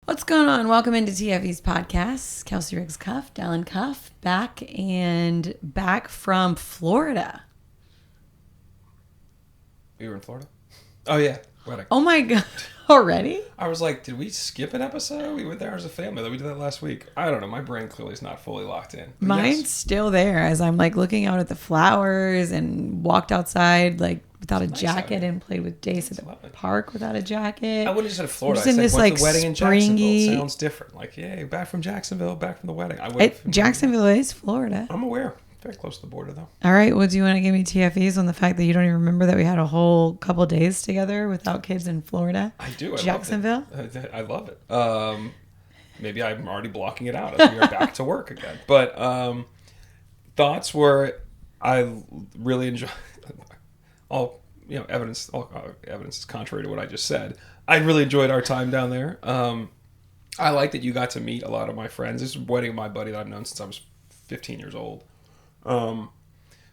What's going on? Welcome into TFEs podcast. Kelsey Riggs Cuff, Dalen Cuff, back from Florida. You were in Florida? Oh, yeah. Wedding. Oh my God. Already? I was like, did we skip an episode? We went there as a family. We did that last week. I don't know. My brain clearly is not fully locked in. But Mine's still there as I'm like looking out at the flowers and walked outside like without a jacket and played with Jace at the park without a jacket. I wouldn't have said Florida. Just in this went like to the wedding in springy... Jacksonville. Sounds different. Like, yay, back from Jacksonville, back from the wedding. Jacksonville is Florida. I'm aware. Very close to the border, though. All right. Well, do you want to give me TFEs on the fact that you don't even remember that we had a whole couple days together without kids in Florida? I do. Jacksonville? I love it. Maybe I'm already blocking it out as we are back to work again. But thoughts were I really enjoy all evidence is contrary to what I just said. I really enjoyed our time down there. I like that you got to meet a lot of my friends. This is a wedding of my buddy that I've known since I was 15 years old.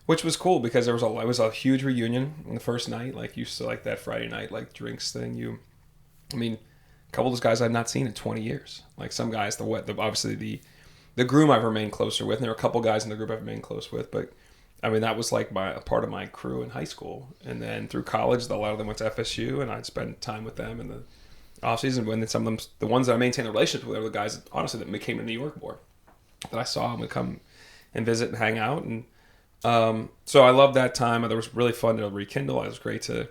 Which was cool because it was a huge reunion on the first night. Like, you saw like that Friday night, like drinks thing. A couple of those guys I've not seen in 20 years. Like some guys, obviously the groom I've remained closer with, and there were a couple guys in the group I've remained close with, but that was like a part of my crew in high school. And then through college, a lot of them went to FSU, and I'd spend time with them in the off season. And then some of them, the ones that I maintained a relationship with, were the guys, honestly, that came to New York more, that I saw and would come and visit and hang out. And so I loved that time. It was really fun to rekindle. It was great to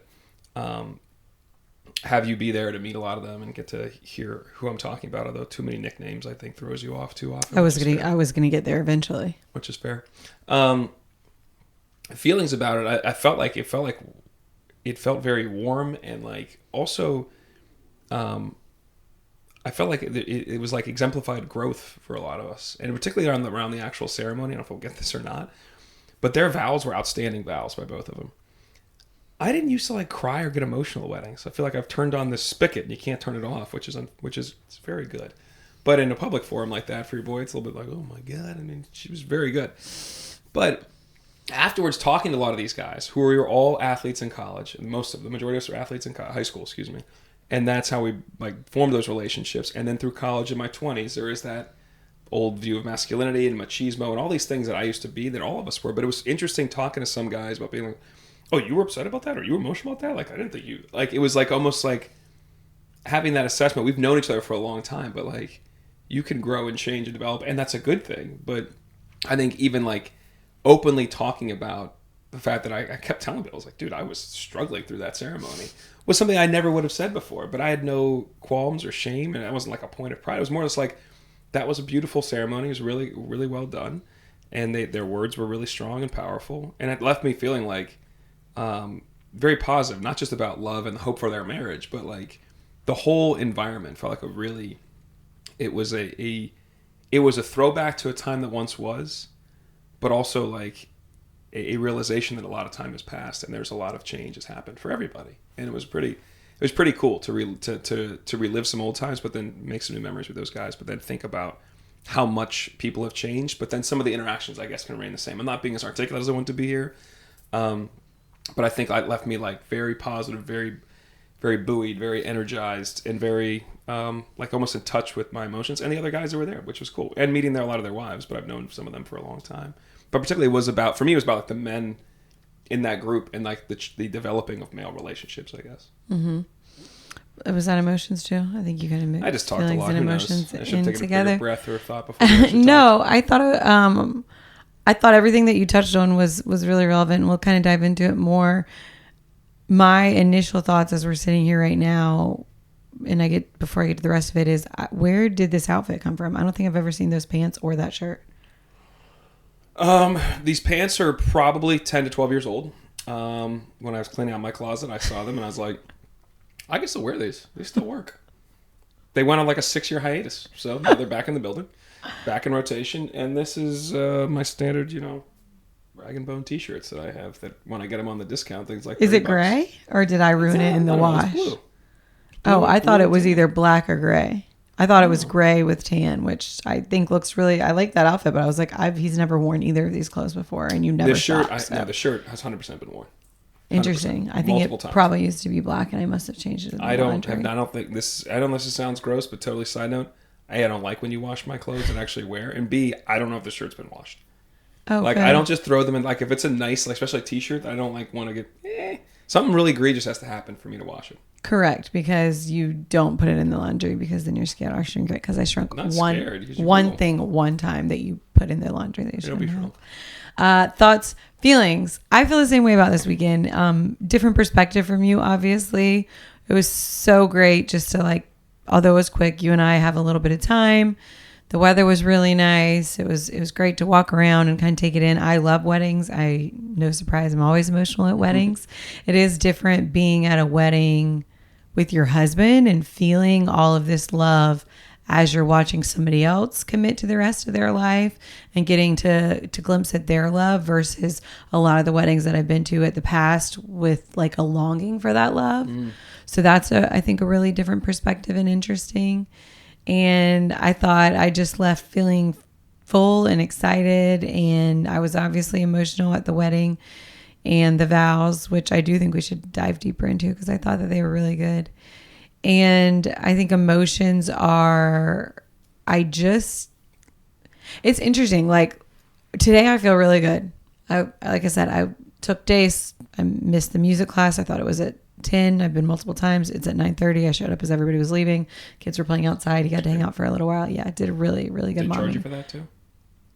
have you be there to meet a lot of them and get to hear who I'm talking about. Although too many nicknames, I think, throws you off too often. I was gonna get there eventually, which is fair. Feelings about it, I felt like it felt very warm, and like also I felt like it was like exemplified growth for a lot of us, and particularly around the actual ceremony. I don't know if we'll get this or not, but their vows were outstanding vows by both of them. I didn't used to like cry or get emotional at weddings. I feel like I've turned on this spigot and you can't turn it off, which is it's very good. But in a public forum like that for your boy, it's a little bit like, oh my God. She was very good. But afterwards, talking to a lot of these guys who were all athletes in college, and the majority of us were athletes in high school, and that's how we like formed those relationships. And then through college in my 20s, there is that old view of masculinity and machismo and all these things that I used to be, that all of us were. But it was interesting talking to some guys about being like, oh, you were upset about that? Or you were emotional about that? Like, I didn't think you... Like, it was like almost like having that assessment. We've known each other for a long time, but like, you can grow and change and develop, and that's a good thing. But I think even like openly talking about the fact that I kept telling people, I was like, dude, I was struggling through that ceremony, was something I never would have said before. But I had no qualms or shame, and that wasn't like a point of pride. It was more just like, that was a beautiful ceremony. It was really, really well done. And their words were really strong and powerful. And it left me feeling like very positive, not just about love and hope for their marriage, but like the whole environment felt like it was a throwback to a time that once was, but also like a realization that a lot of time has passed and there's a lot of change has happened for everybody. And it was pretty cool to relive some old times, but then make some new memories with those guys, but then think about how much people have changed, but then some of the interactions, I guess, can remain the same. I'm not being as articulate as I want to be here. But I think it left me like very positive, very, very buoyed, very energized, and very like almost in touch with my emotions. And the other guys that were there, which was cool. And meeting a lot of their wives, but I've known some of them for a long time. But particularly it was about like the men in that group and like the developing of male relationships, I guess. Mm-hmm. Was that emotions too? I think you kind of I just talked a lot. And Who emotions knows? I should have taken together. a bigger breath or a thought before. No, I thought everything that you touched on was really relevant, and we'll kind of dive into it more. My initial thoughts as we're sitting here right now, and before I get to the rest of it, is where did this outfit come from? I don't think I've ever seen those pants or that shirt. These pants are probably 10 to 12 years old. When I was cleaning out my closet, I saw them and I was like, I can still wear these. They still work. They went on like a 6-year hiatus, so now they're back in the building. Back in rotation, and this is my standard, rag and bone t-shirts that I have, that when I get them on the discount, things like $30. Is it gray, or did I ruin it in the wash? It's blue. Oh, I thought it was either black or gray. I thought it was gray with tan, which I think looks really... I like that outfit, but I was like, he's never worn either of these clothes before, and you never The shirt stopped, has 100% been worn. Interesting. I think it probably used to be black, and I must have changed it. In the laundry. I don't think this. I don't know if this sounds gross, but totally side note. A, I don't like when you wash my clothes and actually wear, and B, I don't know if the shirt's been washed. Oh, like I don't just throw them in. Like if it's a nice, like especially a t-shirt, I don't like want to get something really egregious has to happen for me to wash it. Correct, because you don't put it in the laundry because then you're scared I'll shrink it. Because I shrunk one thing one time that you put in the laundry that you shouldn't have. Thoughts, feelings. I feel the same way about this weekend. Different perspective from you, obviously. It was so great just to like, although it was quick, you and I have a little bit of time. The weather was really nice. It was great to walk around and kind of take it in. I love weddings. No surprise, I'm always emotional at weddings. It is different being at a wedding with your husband and feeling all of this love as you're watching somebody else commit to the rest of their life and getting to glimpse at their love versus a lot of the weddings that I've been to at the past with like a longing for that love. So that's I think a really different perspective and interesting. And I thought I just left feeling full and excited, and I was obviously emotional at the wedding and the vows, which I do think we should dive deeper into because I thought that they were really good. And I think emotions are, it's interesting. Like today I feel really good. Like I said, I took days. I missed the music class. I thought it was at 10. I've been multiple times. It's at 9:30. I showed up as everybody was leaving. Kids were playing outside. You got to hang out for a little while. Yeah, I did a really, really good morning. Did they charge you for that too?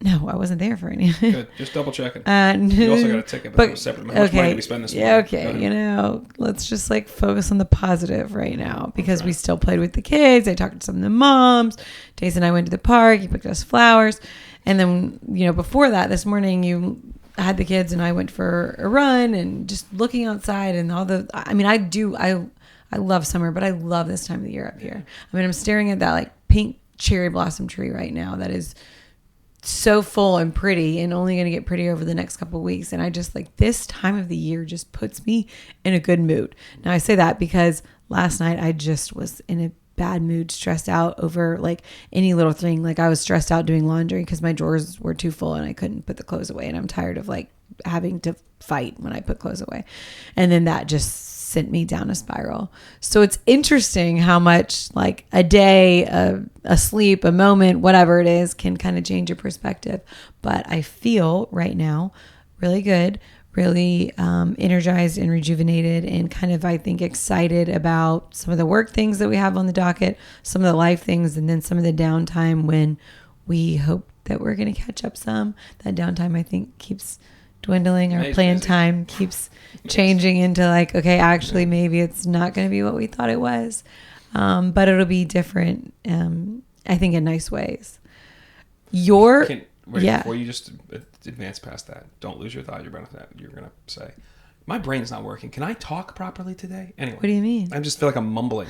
No, I wasn't there for any. Good. Just double checking. You also got a ticket, but it was separate. How much money did we spend this morning? Yeah, okay. Let's just like focus on the positive right now because we still played with the kids. I talked to some of the moms. Days and I went to the park. You picked us flowers. And then, before that, this morning, you had the kids and I went for a run and just looking outside and I love summer, but I love this time of the year up here. I mean, I'm staring at that like pink cherry blossom tree right now that is so full and pretty and only going to get prettier over the next couple of weeks. And I just like this time of the year just puts me in a good mood. Now I say that because last night I just was in a bad mood, stressed out over like any little thing. Like I was stressed out doing laundry because my drawers were too full and I couldn't put the clothes away. And I'm tired of like having to fight when I put clothes away. And then that just sent me down a spiral. So it's interesting how much like a day, a sleep, a moment, whatever it is can kind of change your perspective. But I feel right now really good, really energized and rejuvenated and kind of, I think, excited about some of the work things that we have on the docket, some of the life things, and then some of the downtime when we hope that we're going to catch up some. That downtime, I think, keeps dwindling. Our plan time keeps changing into like, okay, actually, maybe it's not going to be what we thought it was. But it'll be different, I think, in nice ways. Before you just advance past that, don't lose your thought. You're going to say, my brain's not working. Can I talk properly today? Anyway. What do you mean? I just feel like I'm mumbling.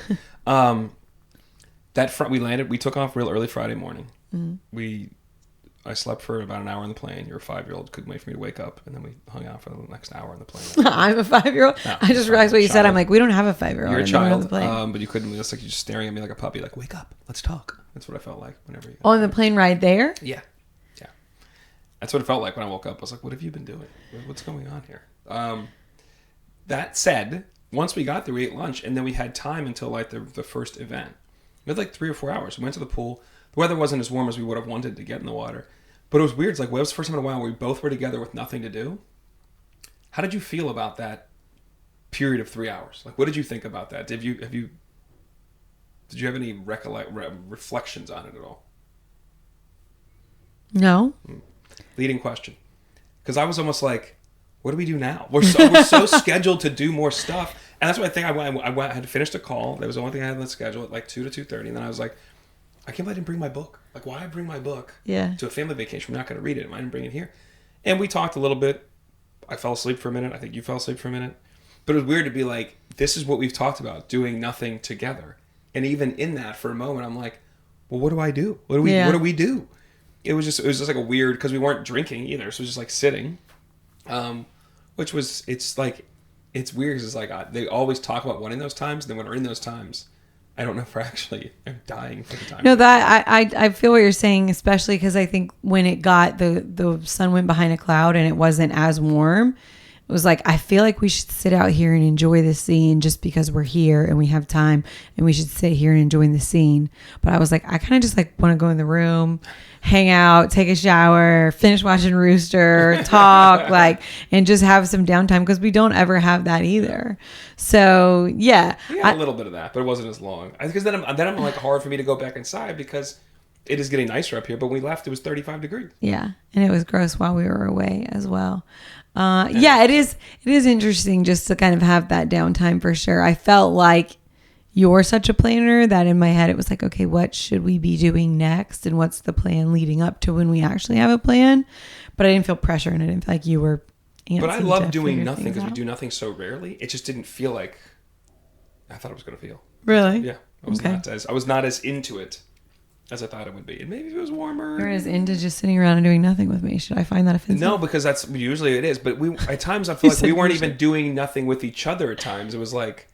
We took off real early Friday morning. Mm-hmm. I slept for about an hour on the plane. Your 5-year-old couldn't wait for me to wake up, and then we hung out for the next hour on the plane. I'm a 5-year-old? No, I just realized what you said. I'm like, we don't have a 5-year-old. You're a child, but you couldn't. It's like you're just staring at me like a puppy, like, wake up, let's talk. That's what I felt like whenever you got on the plane ride there? Yeah. That's what it felt like when I woke up. I was like, what have you been doing? What's going on here? That said, once we got there, we ate lunch, and then we had time until like the first event. We had like 3 or 4 hours. We went to the pool. The weather wasn't as warm as we would have wanted to get in the water. But it was weird. It's like, it was the first time in a while where we both were together with nothing to do. How did you feel about that period of 3 hours? Like, what did you think about that? Did you have any reflections on it at all? No. Leading question. Because I was almost like, what do we do now? We're so scheduled to do more stuff. And that's what I think I had to finish the call. That was the only thing I had on the schedule at like 2 to 2:30. And then I was like, I can't believe I didn't bring my book. Like, why I bring my book to a family vacation? We're not going to read it. I didn't bring it here. And we talked a little bit. I fell asleep for a minute. I think you fell asleep for a minute. But it was weird to be like, this is what we've talked about, doing nothing together. And even in that, for a moment, I'm like, well, what do I do? What do we do? It was just like a weird, because we weren't drinking either. So it was just like sitting, which was, it's weird because it's like, they always talk about wanting those times. And then when we're in those times, I don't know if we're actually dying for the time. No, that I feel what you're saying, especially because I think when it got, the sun went behind a cloud and it wasn't as warm, was like, I feel like we should sit out here and enjoy the scene just because we're here and we have time, and we should sit here and enjoy the scene. But I was like, I kind of just like want to go in the room, hang out, take a shower, finish watching Rooster, talk, like, and just have some downtime, because we don't ever have that either. So yeah, we had a little bit of that, but it wasn't as long. Because then I'm like, hard for me to go back inside because it is getting nicer up here. But when we left, it was 35 degrees. Yeah, and it was gross while we were away as well. Yeah, it is interesting just to kind of have that downtime for sure. I felt like you're such a planner that in my head it was like, okay, what should we be doing next, and what's the plan leading up to when we actually have a plan? But I didn't feel pressure, and I didn't feel like you were antsy. But I love doing nothing because we do nothing so rarely. It just didn't feel like I thought it was going to feel. Really? Yeah, I was not as into it as I thought it would be. And maybe if it was warmer. You're as into just sitting around and doing nothing with me. Should I find that offensive? No, because that's usually it is. But at times I feel like we weren't even doing nothing with each other. At times it was like,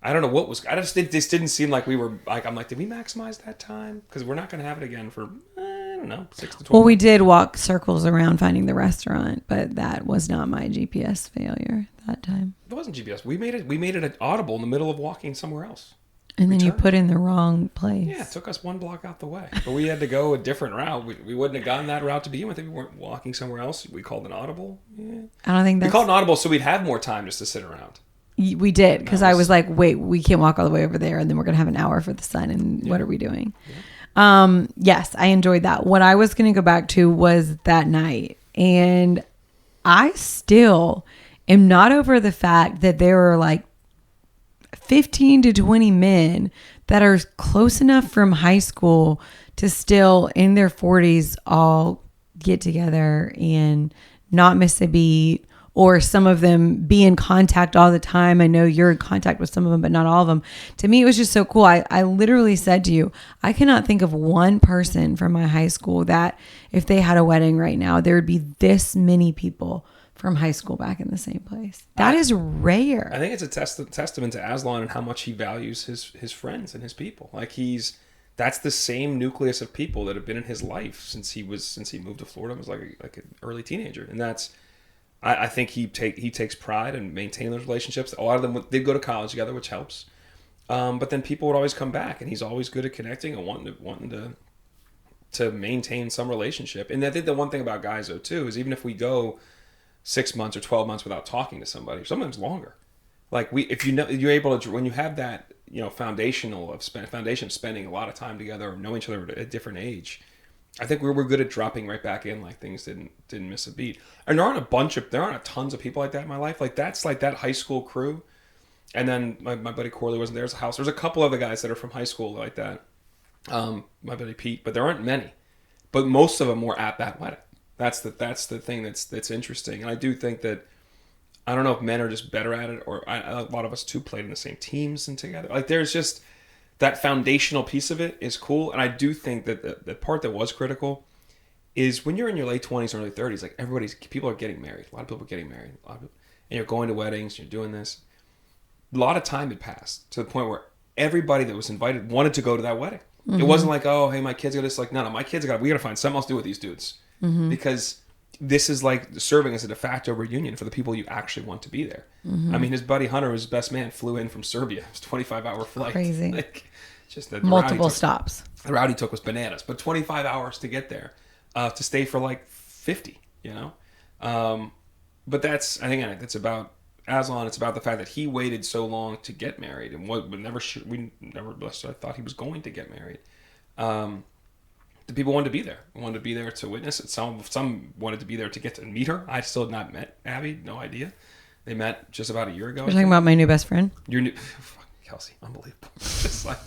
I don't know what was. This didn't seem like we were like. I'm like, did we maximize that time? Because we're not going to have it again for I don't know, 6 to 12. Well, we did walk circles around finding the restaurant, but that was not my GPS failure that time. It wasn't GPS. We made it an audible in the middle of walking somewhere else. And then you put in the wrong place. Yeah, it took us 1 block out the way. But we had to go a different route. We wouldn't have gotten that route to begin with if we weren't walking somewhere else. We called an audible. Yeah. I don't think we called an audible so we'd have more time just to sit around. We did, because I was like, wait, we can't walk all the way over there, and then we're going to have an hour for the sun, and what are we doing? Yeah. Yes, I enjoyed that. What I was going to go back to was that night, and I still am not over the fact that there were like 15 to 20 men that are close enough from high school to still in their 40s all get together and not miss a beat, or some of them be in contact all the time. I know you're in contact with some of them, but not all of them. To me, it was just so cool. I literally said to you, I cannot think of one person from my high school that if they had a wedding right now, there would be this many people from high school back in the same place. That is rare. I think it's a testament to Aslan and how much he values his friends and his people. Like that's the same nucleus of people that have been in his life since he moved to Florida. Was like an early teenager, and that's. I think he takes pride in maintaining those relationships. A lot of them did go to college together, which helps. But then people would always come back, and he's always good at connecting and wanting to maintain some relationship. And I think the one thing about guys though too is even if we go 6 months or 12 months without talking to somebody, sometimes longer. Like if you're able to, when you have that foundation of spending a lot of time together or knowing each other at a different age. I think we're good at dropping right back in like things didn't miss a beat. And there aren't tons of people like that in my life. Like that's like that high school crew. And then my buddy Corley wasn't there as a house. There's a couple other guys that are from high school like that. My buddy Pete, but there aren't many. But most of them were at that wedding. That's the thing that's interesting. And I do think that I don't know if men are just better at it, or a lot of us too played in the same teams and together. Like there's just that foundational piece of it is cool. And I do think that the part that was critical is when you're in your late 20s or early 30s, like people are getting married. A lot of people are getting married. And you're going to weddings, you're doing this. A lot of time had passed to the point where everybody that was invited wanted to go to that wedding. Mm-hmm. It wasn't like, oh, hey, my kids got this. Like, no, my kids we got to find something else to do with these dudes. Mm-hmm. Because this is like serving as a de facto reunion for the people you actually want to be there. Mm-hmm. I mean, his buddy Hunter, his best man, flew in from Serbia. It was a 25-hour flight. Crazy. Like, just the multiple stops. The route he took was bananas, but 25 hours to get there, to stay for like 50, But I think it's about Aslan. It's about the fact that he waited so long to get married, and we never thought he was going to get married. The people wanted to be there. Wanted to be there to witness it. Some wanted to be there to get to meet her. I still had not met Abby. No idea. They met just about a year ago. You're talking about my new best friend? Your new... Kelsey. Unbelievable. It's like...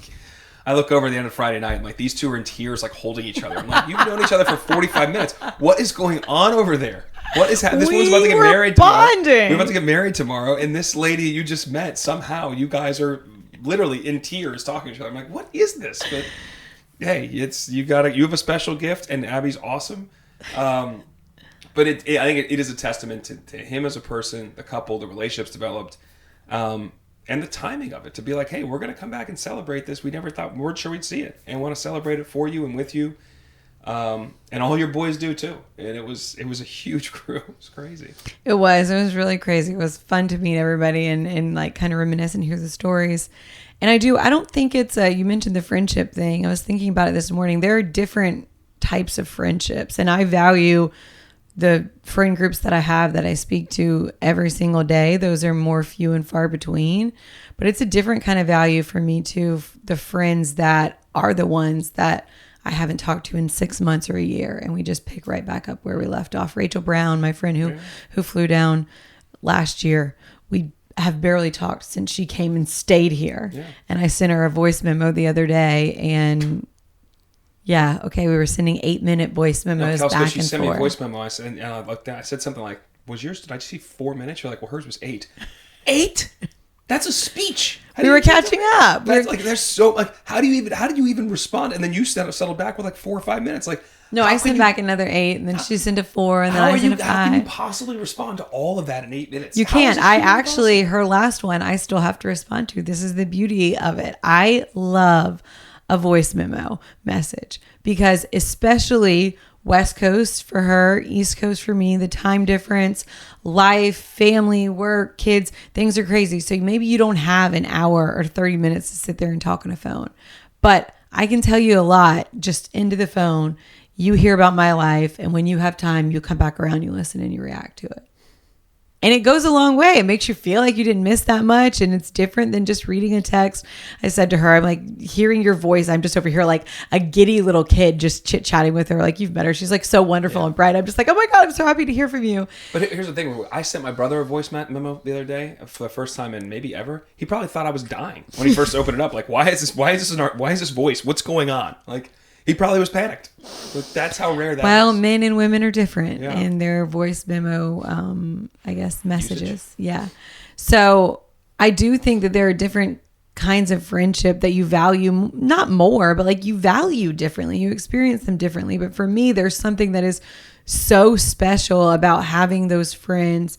I look over at the end of Friday night and like these two are in tears, like holding each other. I'm like, you've known each other for 45 minutes. What is going on over there? What is happening? This woman's about to get married tomorrow. We're about to get married tomorrow. And this lady you just met, somehow you guys are literally in tears talking to each other. I'm like, what is this? But hey, you have a special gift, and Abby's awesome. But I think it is a testament to him as a person, the couple, the relationships developed, and the timing of it, to be like, hey, we're going to come back and celebrate this. We never thought, we weren't sure we'd see it, and want to celebrate it for you and with you. And all your boys do too. And it was a huge crew. It was crazy. It was really crazy. It was fun to meet everybody and like kind of reminisce and hear the stories. And I don't think it's you mentioned the friendship thing. I was thinking about it this morning. There are different types of friendships, and I value the friend groups that I have that I speak to every single day. Those are more few and far between, but it's a different kind of value for me too. The friends that are the ones that I haven't talked to in 6 months or a year, and we just pick right back up where we left off. Rachel Brown, my friend who flew down last year, we have barely talked since she came and stayed here. Yeah. And I sent her a voice memo the other day, and yeah, okay, we were sending 8-minute voice memos back and forth. She sent me a voice memo, and I looked at. I said something like, "Was yours? Did I see 4 minutes?" You're like, "Well, hers was 8." 8? That's a speech. We were catching up. That's like there's so like how do you even respond? And then you settled back with like 4 or 5 minutes. Like no, I sent back another 8, and then she sent a 4, and then I sent a 5. How can you possibly respond to all of that in 8 minutes? You can't. I actually her last one I still have to respond to. This is the beauty of it. I love a voice memo message because especially West Coast for her, East Coast for me, the time difference, life, family, work, kids, things are crazy. So maybe you don't have an hour or 30 minutes to sit there and talk on a phone. But I can tell you a lot just into the phone. You hear about my life, and when you have time, you come back around, you listen, and you react to it. And it goes a long way. It makes you feel like you didn't miss that much. And it's different than just reading a text. I said to her, I'm like, hearing your voice, I'm just over here like a giddy little kid just chit-chatting with her. Like, you've met her. She's like so wonderful and bright. I'm just like, oh my God, I'm so happy to hear from you. But here's the thing. I sent my brother a voice memo the other day for the first time in maybe ever. He probably thought I was dying when he first opened it up. Like, why is this voice? What's going on? Like, he probably was panicked. But that's how rare that is. Well, men and women are different in their voice memo, I guess, messages. Usage. Yeah. So I do think that there are different kinds of friendship that you value, not more, but like you value differently. You experience them differently. But for me, there's something that is so special about having those friends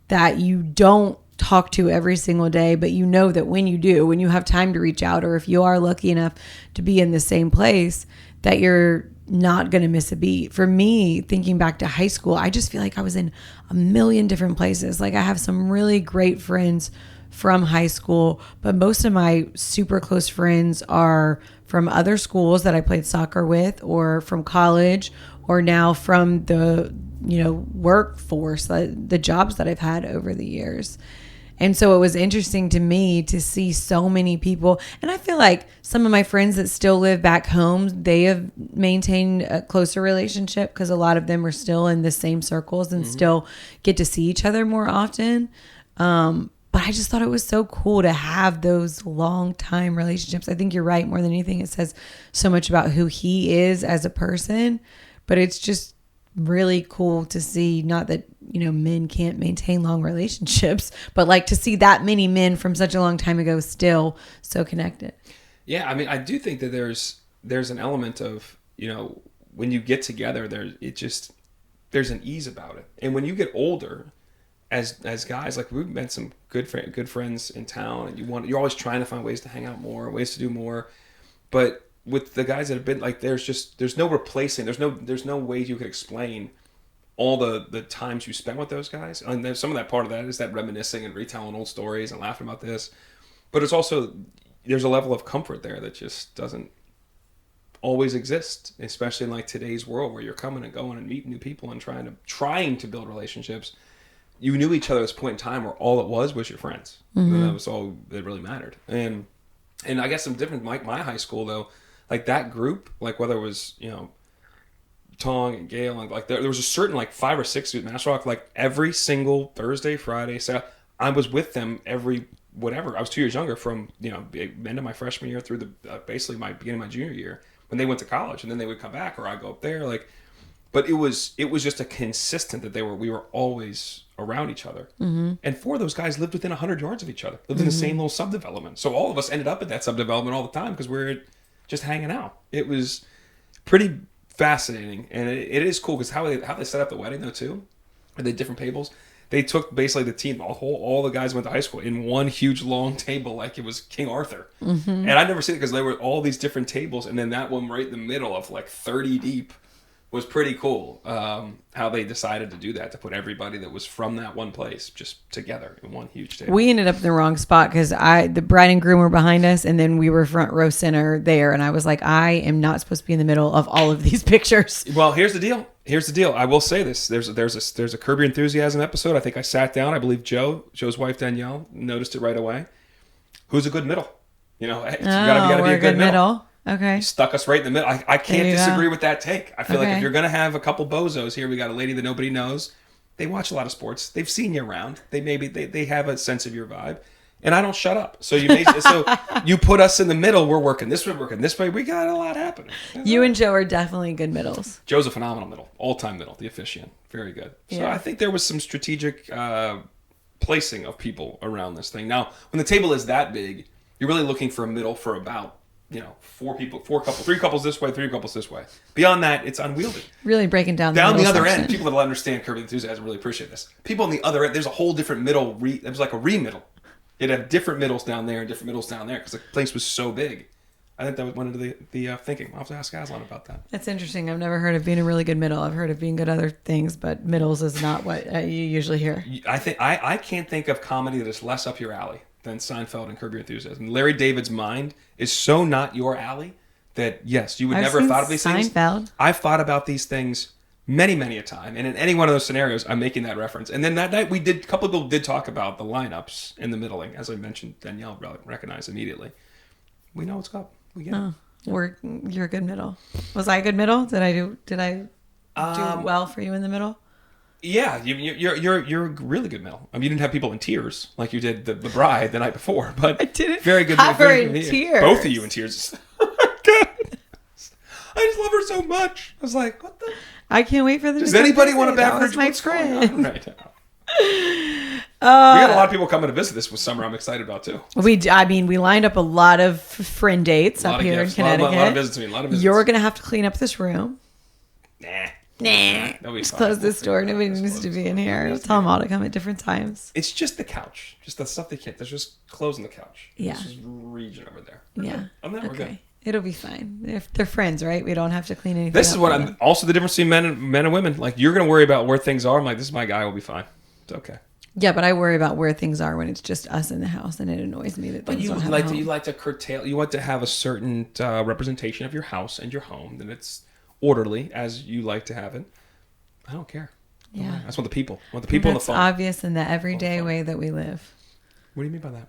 that you don't talk to every single day, but you know that when you do, when you have time to reach out, or if you are lucky enough to be in the same place, that you're not going to miss a beat. For me, thinking back to high school, I just feel like I was in a million different places. Like I have some really great friends from high school, but most of my super close friends are from other schools that I played soccer with, or from college, or now from the, workforce, the jobs that I've had over the years. And so it was interesting to me to see so many people. And I feel like some of my friends that still live back home, they have maintained a closer relationship because a lot of them are still in the same circles and still get to see each other more often. But I just thought it was so cool to have those long time relationships. I think you're right. More than anything, it says so much about who he is as a person. But it's just really cool to see, not that men can't maintain long relationships, but like to see that many men from such a long time ago still so connected. Yeah, I mean, I do think that there's an element of when you get together, there's an ease about it, and when you get older, as guys, like we've met some good friends in town, and you're always trying to find ways to hang out more, ways to do more, but with the guys that have been like, there's no replacing, there's no way you could explain all the times you spent with those guys. And there's some of that part of that is that reminiscing and retelling old stories and laughing about this, but it's also, there's a level of comfort there that just doesn't always exist, especially in like today's world where you're coming and going and meeting new people and trying to build relationships. You knew each other at this point in time where all it was your friends. Mm-hmm. And that was all that really mattered. And I guess some different, like my high school though, like that group, like whether it was, Tong and Gail, and like there was a certain like 5 or 6 at Mass Rock, like every single Thursday, Friday, Saturday, I was with them every whatever. I was 2 years younger, from the end of my freshman year through the basically my beginning of my junior year when they went to college, and then they would come back or I'd go up there. Like, but it was just a consistent that we were always around each other. Mm-hmm. And 4 of those guys lived within 100 yards of each other, lived in the same little subdevelopment. So all of us ended up at that subdevelopment all the time because we're just hanging out. It was pretty fascinating, and it is cool because how they set up the wedding though too, and the different tables. They took basically the team, all the guys went to high school in one huge long table like it was King Arthur. Mm-hmm. And I'd never seen it because there were all these different tables, and then that one right in the middle of like 30 deep was pretty cool. How they decided to do that, to put everybody that was from that one place just together in one huge table. We ended up in the wrong spot because the bride and groom were behind us, and then we were front row center there. And I was like, I am not supposed to be in the middle of all of these pictures. Well, here's the deal. I will say this. There's a Curb Your Enthusiasm episode. I think I sat down. I believe Joe's wife Danielle noticed it right away. Who's a good middle? You gotta be a good middle. Okay. Stuck us right in the middle. I can't disagree with that take. I feel like if you're going to have a couple bozos here, we got a lady that nobody knows. They watch a lot of sports. They've seen you around. They have a sense of your vibe. And I don't shut up. So you put us in the middle. We're working this way, We got a lot happening. You and Joe are definitely good middles. Joe's a phenomenal middle. All-time middle. The officiant. Very good. So I think there was some strategic placing of people around this thing. Now, when the table is that big, you're really looking for a middle for about 3 couples this way, 3 couples this way. Beyond that, it's unwieldy. Really breaking down the other end. People that'll understand Curb Your Enthusiasm really appreciate this. People on the other end, there's a whole different middle. It was like a re-middle. You'd have different middles down there and different middles down there because the place was so big. I think that was one of the thinking. I'll have to ask Aslan about that. That's interesting. I've never heard of being a really good middle. I've heard of being good at other things, but middles is not what you usually hear. I can't think of comedy that is less up your alley than Seinfeld and Curb Your Enthusiasm. Larry David's mind is so not your alley that, yes, you would never have thought of these things. I've thought about these things many, many a time. And in any one of those scenarios, I'm making that reference. And then that night, a couple of people did talk about the lineups in the middling. As I mentioned, Danielle recognized immediately. We know what's up. We get it. You're a good middle. Was I a good middle? Did I do well for you in the middle? Yeah, you're a really good middle. I mean, you didn't have people in tears like you did the bride the night before, but I didn't very good. Have her in tears. Both of you in tears. Oh my God. I just love her so much. I was like, what the? I can't wait for the. Does anybody want a beverage? My friend. Right now? We got a lot of people coming to visit this summer. I'm excited about too. We lined up a lot of friend dates up here in Connecticut. A lot of visits. You're gonna have to clean up this room. Nah. Just close this door. Nobody needs to be in here. Tell them all to come at different times. It's just the couch. Just the stuff they can't. There's just clothes on the couch. Yeah. There's just region over there. We're good. It'll be fine. If they're friends, right? We don't have to clean anything. This is what I'm also the difference between men and women. Like, you're going to worry about where things are. I'm like, this is my guy. We'll be fine. It's okay. Yeah, but I worry about where things are when it's just us in the house, and it annoys me that. But you like to curtail. You want to have a certain representation of your house and your home, that it's orderly as you like to have it. I don't care. Yeah, I just want the people. I want the people on the phone. It's obvious in the everyday way that we live. What do you mean by that?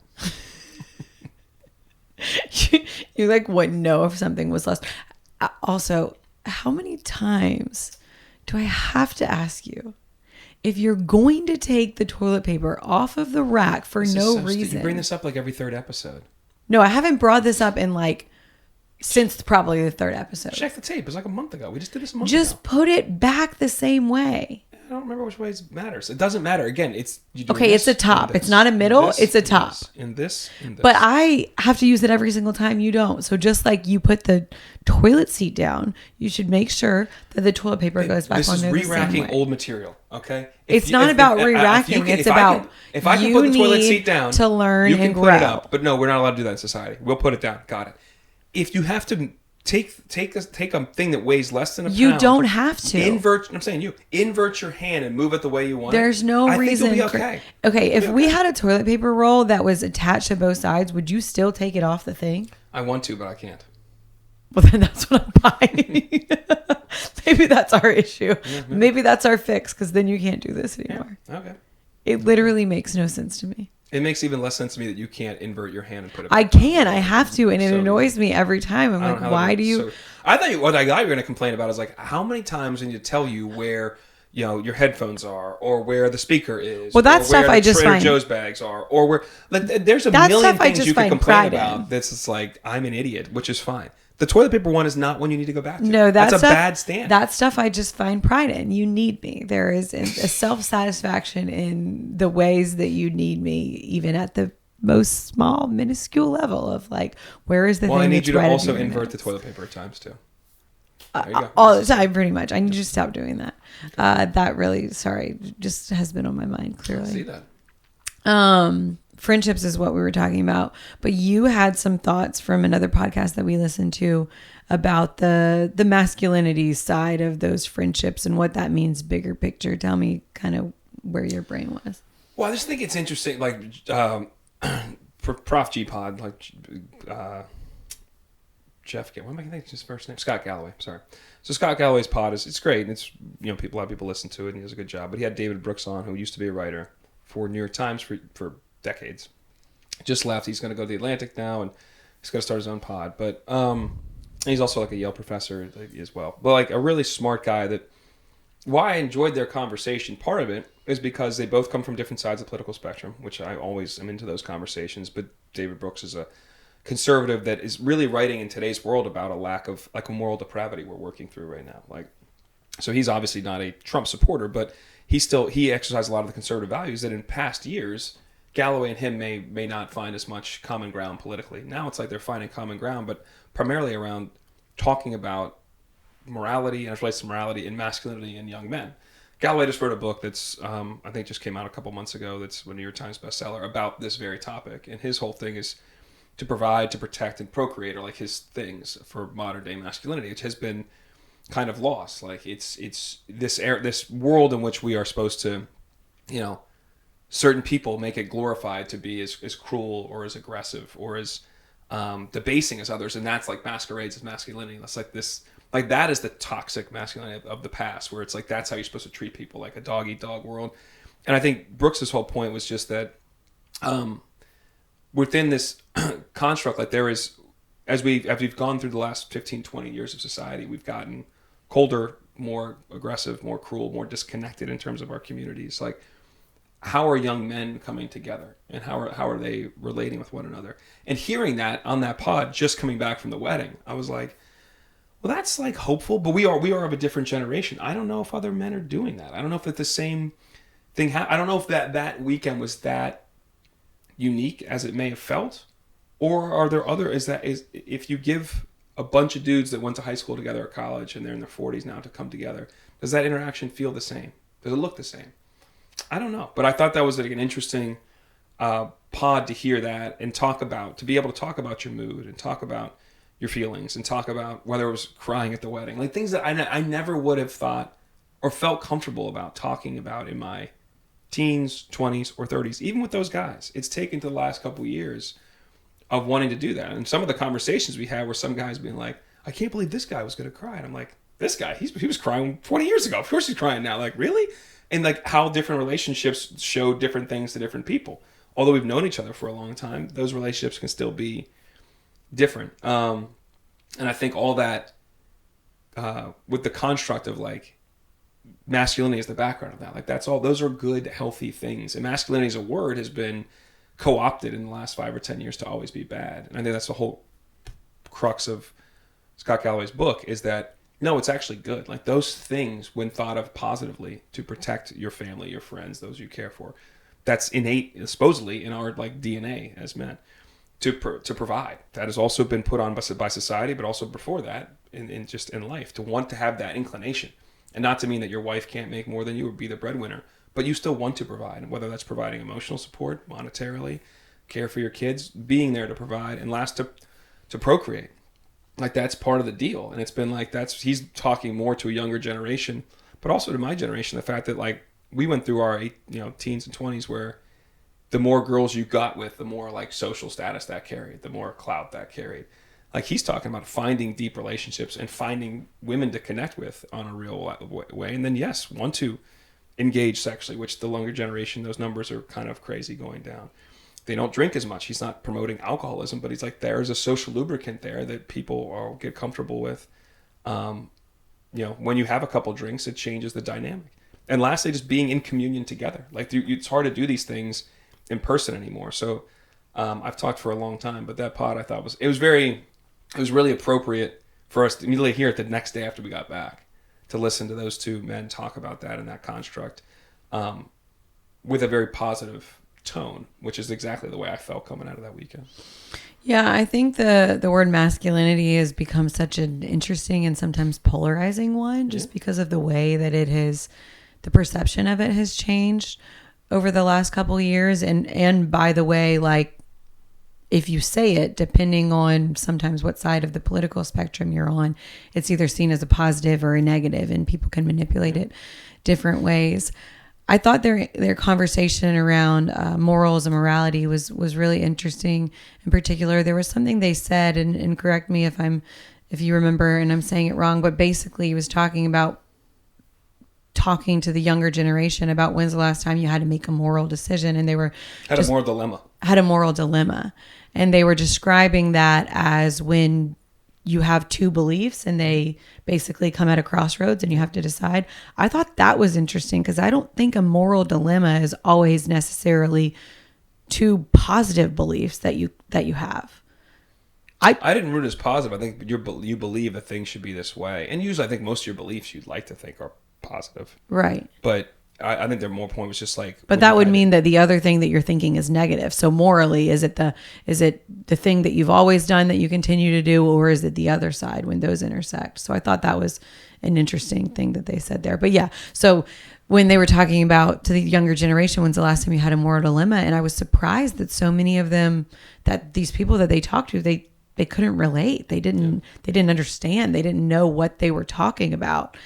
you wouldn't know if something was lost. Also, how many times do I have to ask you if you're going to take the toilet paper off of the rack for no reason? You bring this up like every third episode. No, I haven't brought this up in since probably the third episode. Check the tape. It was like a month ago. We just did this a month ago. Just put it back the same way. I don't remember which way it matters. It doesn't matter. Again, it's... it's a top. It's not a middle. It's a top. In this. But I have to use it every single time. You don't. So just like you put the toilet seat down, you should make sure that the toilet paper goes back on there the same way. This is re-racking old material, okay? It's not about re-racking. It's about if I can put the toilet seat down, to learn you can and put grow. It up. But no, we're not allowed to do that in society. We'll put it down. Got it. If you have to... Take a thing that weighs less than a pound. You don't have to. Invert your hand and move it the way you want. There's no reason. I think you'll be okay. Okay, if we had a toilet paper roll that was attached to both sides, would you still take it off the thing? I want to, but I can't. Well, then that's what I'm buying. Maybe that's our issue. Mm-hmm. Maybe that's our fix, because then you can't do this anymore. Yeah. Okay. It literally makes no sense to me. It makes even less sense to me that you can't invert your hand and put it back. I can. I have to. And it annoys me every time. I'm like, why do you... I thought what I thought you were going to complain about is how many times I need to tell you where your headphones are, or where the speaker is. Well, that stuff I just find... Trader Joe's bags are, or where... there's a million things you can complain about that's just like, I'm an idiot, which is fine. The toilet paper one is not one you need to go back to. No, that's a bad stand. That stuff I just find pride in. You need me. There is a self-satisfaction in the ways that you need me, even at the most small, minuscule level of where is the thing? Well, I need that's you to right also invert the toilet paper at times too. There you go. All the time, pretty much. I need you to stop doing that. That really, just has been on my mind clearly. I see that. friendships is what we were talking about, but you had some thoughts from another podcast that we listened to about the masculinity side of those friendships and what that means bigger picture. Tell me kind of where your brain was. Well, I just think it's interesting, like Prof G Pod, like Jeff, what am I thinking his first name? Scott Galloway, sorry. So Scott Galloway's pod it's great, and it's, you know, a lot of people listen to it, and he does a good job. But he had David Brooks on, who used to be a writer for New York Times for decades. Just left. He's going to go to the Atlantic now, and he's going to start his own pod. But he's also like a Yale professor as well. But like a really smart guy. That why I enjoyed their conversation, part of it is because they both come from different sides of the political spectrum, which I always am into those conversations. But David Brooks is a conservative that is really writing in today's world about a lack of like a moral depravity we're working through right now. Like, so he's obviously not a Trump supporter, but he exercised a lot of the conservative values that in past years Galloway and him may not find as much common ground politically. Now it's like they're finding common ground, but primarily around talking about morality and relates to morality and masculinity in young men. Galloway just wrote a book that's I think just came out a couple months ago. That's a New York Times bestseller about this very topic, and his whole thing is to provide, to protect, and procreate are like his things for modern day masculinity, which has been kind of lost. Like it's this world in which we are supposed to, you know, certain people make it glorified to be as cruel or as aggressive or as debasing as others, and that's like masquerades as masculinity. That's like this, like that is the toxic masculinity of the past, where it's like that's how you're supposed to treat people, like a dog eat dog world. And I think Brooks's whole point was just that within this construct, like there is, as we've gone through the last 15, 20 years of society, we've gotten colder, more aggressive, more cruel, more disconnected in terms of our communities. Like, how are young men coming together, and how are they relating with one another? And hearing that on that pod, just coming back from the wedding, I was like, well, that's like hopeful, but we are of a different generation. I don't know if other men are doing that. I don't know if it's the same thing. I don't know if that weekend was that unique as it may have felt, or are there other, is if you give a bunch of dudes that went to high school together or college and they're in their 40s now to come together, does that interaction feel the same? Does it look the same? I don't know, but I thought that was like an interesting pod to hear that and to be able to talk about your mood and talk about your feelings and talk about whether it was crying at the wedding, like things that I never would have thought or felt comfortable about talking about in my teens, 20s, or 30s, even with those guys. It's taken to the last couple of years of wanting to do that. And some of the conversations we had were some guys being like, I can't believe this guy was going to cry. And I'm like, this guy, he was crying 20 years ago. Of course he's crying now. Like, really? And like how different relationships show different things to different people. Although we've known each other for a long time, those relationships can still be different. And I think all that with the construct of like masculinity is the background of that. Like that's all, those are good, healthy things. And masculinity as a word has been co-opted in the last 5 or 10 years to always be bad. And I think that's the whole crux of Scott Galloway's book, is that no, it's actually good. Like those things, when thought of positively to protect your family, your friends, those you care for, that's innate, supposedly, in our like DNA as men to provide. That has also been put on by society, but also before that in just in life, to want to have that inclination. And not to mean that your wife can't make more than you or be the breadwinner, but you still want to provide. And whether that's providing emotional support, monetarily, care for your kids, being there to provide, and last to procreate. Like that's part of the deal. And it's been like, he's talking more to a younger generation, but also to my generation, the fact that like we went through our teens and 20s where the more girls you got with, the more like social status that carried, the more clout that carried. Like he's talking about finding deep relationships and finding women to connect with on a real way. And then yes, want to engage sexually, which the younger generation, those numbers are kind of crazy going down. They don't drink as much. He's not promoting alcoholism, but he's like, there's a social lubricant there that people get comfortable with. When you have a couple drinks, it changes the dynamic. And lastly, just being in communion together. Like it's hard to do these things in person anymore. So I've talked for a long time, but that pod I thought it was really appropriate for us to immediately hear it the next day after we got back, to listen to those two men talk about that and that construct with a very positive tone, which is exactly the way I felt coming out of that weekend. Yeah, I think the word masculinity has become such an interesting and sometimes polarizing one, just because of the way that the perception of it has changed. over the last couple of years. And by the way, like, if you say it, depending on sometimes what side of the political spectrum you're on, it's either seen as a positive or a negative, and people can manipulate it different ways. I thought their conversation around morals and morality was really interesting. In particular, there was something they said, and correct me if you remember and I'm saying it wrong, but basically he was talking to the younger generation about when's the last time you had to make a moral decision, and they were Had a moral dilemma. And they were describing that as when you have two beliefs and they basically come at a crossroads and you have to decide. I thought that was interesting because I don't think a moral dilemma is always necessarily two positive beliefs that you have. I didn't root as positive. I think you believe that things should be this way. And usually I think most of your beliefs you'd like to think are positive. Right. But I think their more point was just like... But that would mean that the other thing that you're thinking is negative. So morally, is it the thing that you've always done that you continue to do, or is it the other side when those intersect? So I thought that was an interesting thing that they said there. But yeah, so when they were talking about to the younger generation, when's the last time you had a moral dilemma? And I was surprised that so many of them, that these people that they talked to, they couldn't relate. They didn't understand. They didn't know what they were talking about.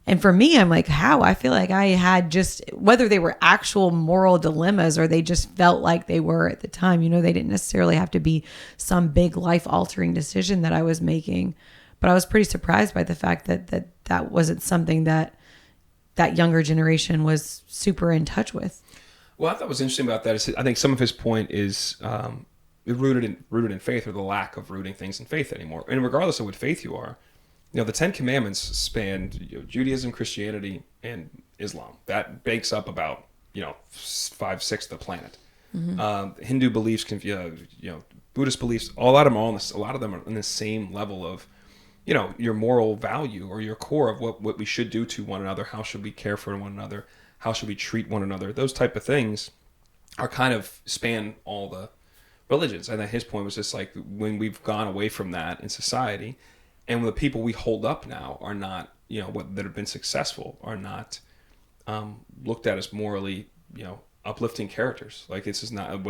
And for me, I'm like, how? I feel like I had just, whether they were actual moral dilemmas or they just felt like they were at the time, they didn't necessarily have to be some big life altering decision that I was making. But I was pretty surprised by the fact that wasn't something that younger generation was super in touch with. Well, I thought was interesting about that is I think some of his point is rooted in faith, or the lack of rooting things in faith anymore. And regardless of what faith you are, the 10 Commandments spanned Judaism, Christianity, and Islam. That bakes up about 5/6 of the planet. Mm-hmm. Hindu beliefs, Buddhist beliefs, a lot of them are on the same level of your moral value or your core of what we should do to one another. How should we care for one another? How should we treat one another? Those type of things are kind of span all the religions. And his point was just like when we've gone away from that in society. And the people we hold up now are not, that have been successful are not looked at as morally, uplifting characters. Like this is not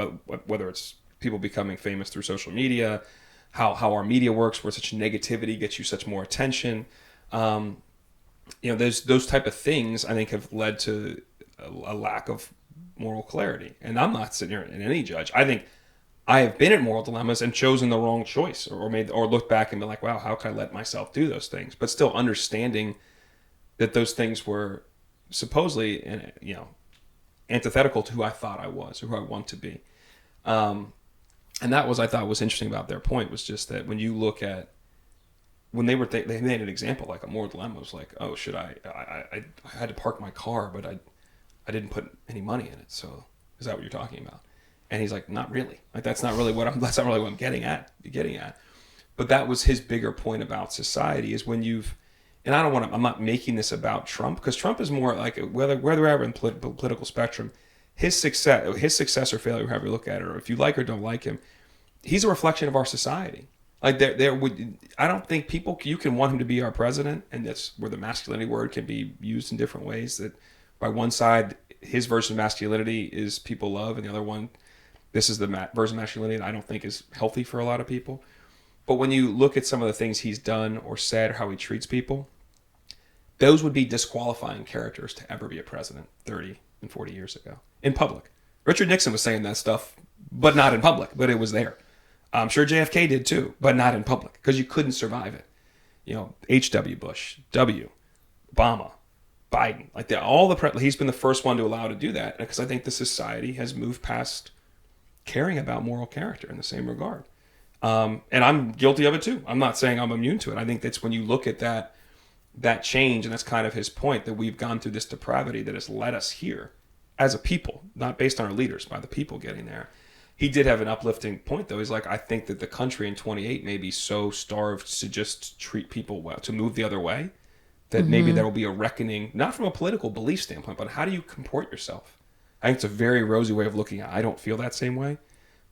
whether it's people becoming famous through social media, how our media works, where such negativity gets you such more attention. Those type of things I think have led to a lack of moral clarity. And I'm not sitting here in any judge. I think I have been in moral dilemmas and chosen the wrong choice, or looked back and been like, wow, how could I let myself do those things? But still understanding that those things were supposedly, antithetical to who I thought I was or who I want to be. And that was, I thought was interesting about their point was just that when you look at, when they made an example, like a moral dilemma was like, oh, should I had to park my car, but I didn't put any money in it. So is that what you're talking about? And he's like, not really. Like that's not really what I'm getting at. But that was his bigger point about society is when and I'm not making this about Trump, because Trump is more like whether we're ever in political spectrum, his success or failure, however you look at it, or if you like or don't like him, he's a reflection of our society. Like I don't think you can want him to be our president, and that's where the masculinity word can be used in different ways. That by one side, his version of masculinity is people love, and the other one, this is the version of masculinity that I don't think is healthy for a lot of people. But when you look at some of the things he's done or said or how he treats people, those would be disqualifying characters to ever be a president 30 and 40 years ago in public. Richard Nixon was saying that stuff, but not in public, but it was there. I'm sure JFK did too, but not in public because you couldn't survive it. H.W. Bush, Obama, Biden, he's been the first one to allow to do that because I think the society has moved past caring about moral character in the same regard. And I'm guilty of it too. I'm not saying I'm immune to it. I think that's when you look at that change, and that's kind of his point, that we've gone through this depravity that has led us here as a people, not based on our leaders, by the people getting there. He did have an uplifting point though. He's like, I think that the country in 28 may be so starved to just treat people well, to move the other way, that maybe there will be a reckoning, not from a political belief standpoint, but how do you comport yourself? I think it's a very rosy way of looking at it. I don't feel that same way,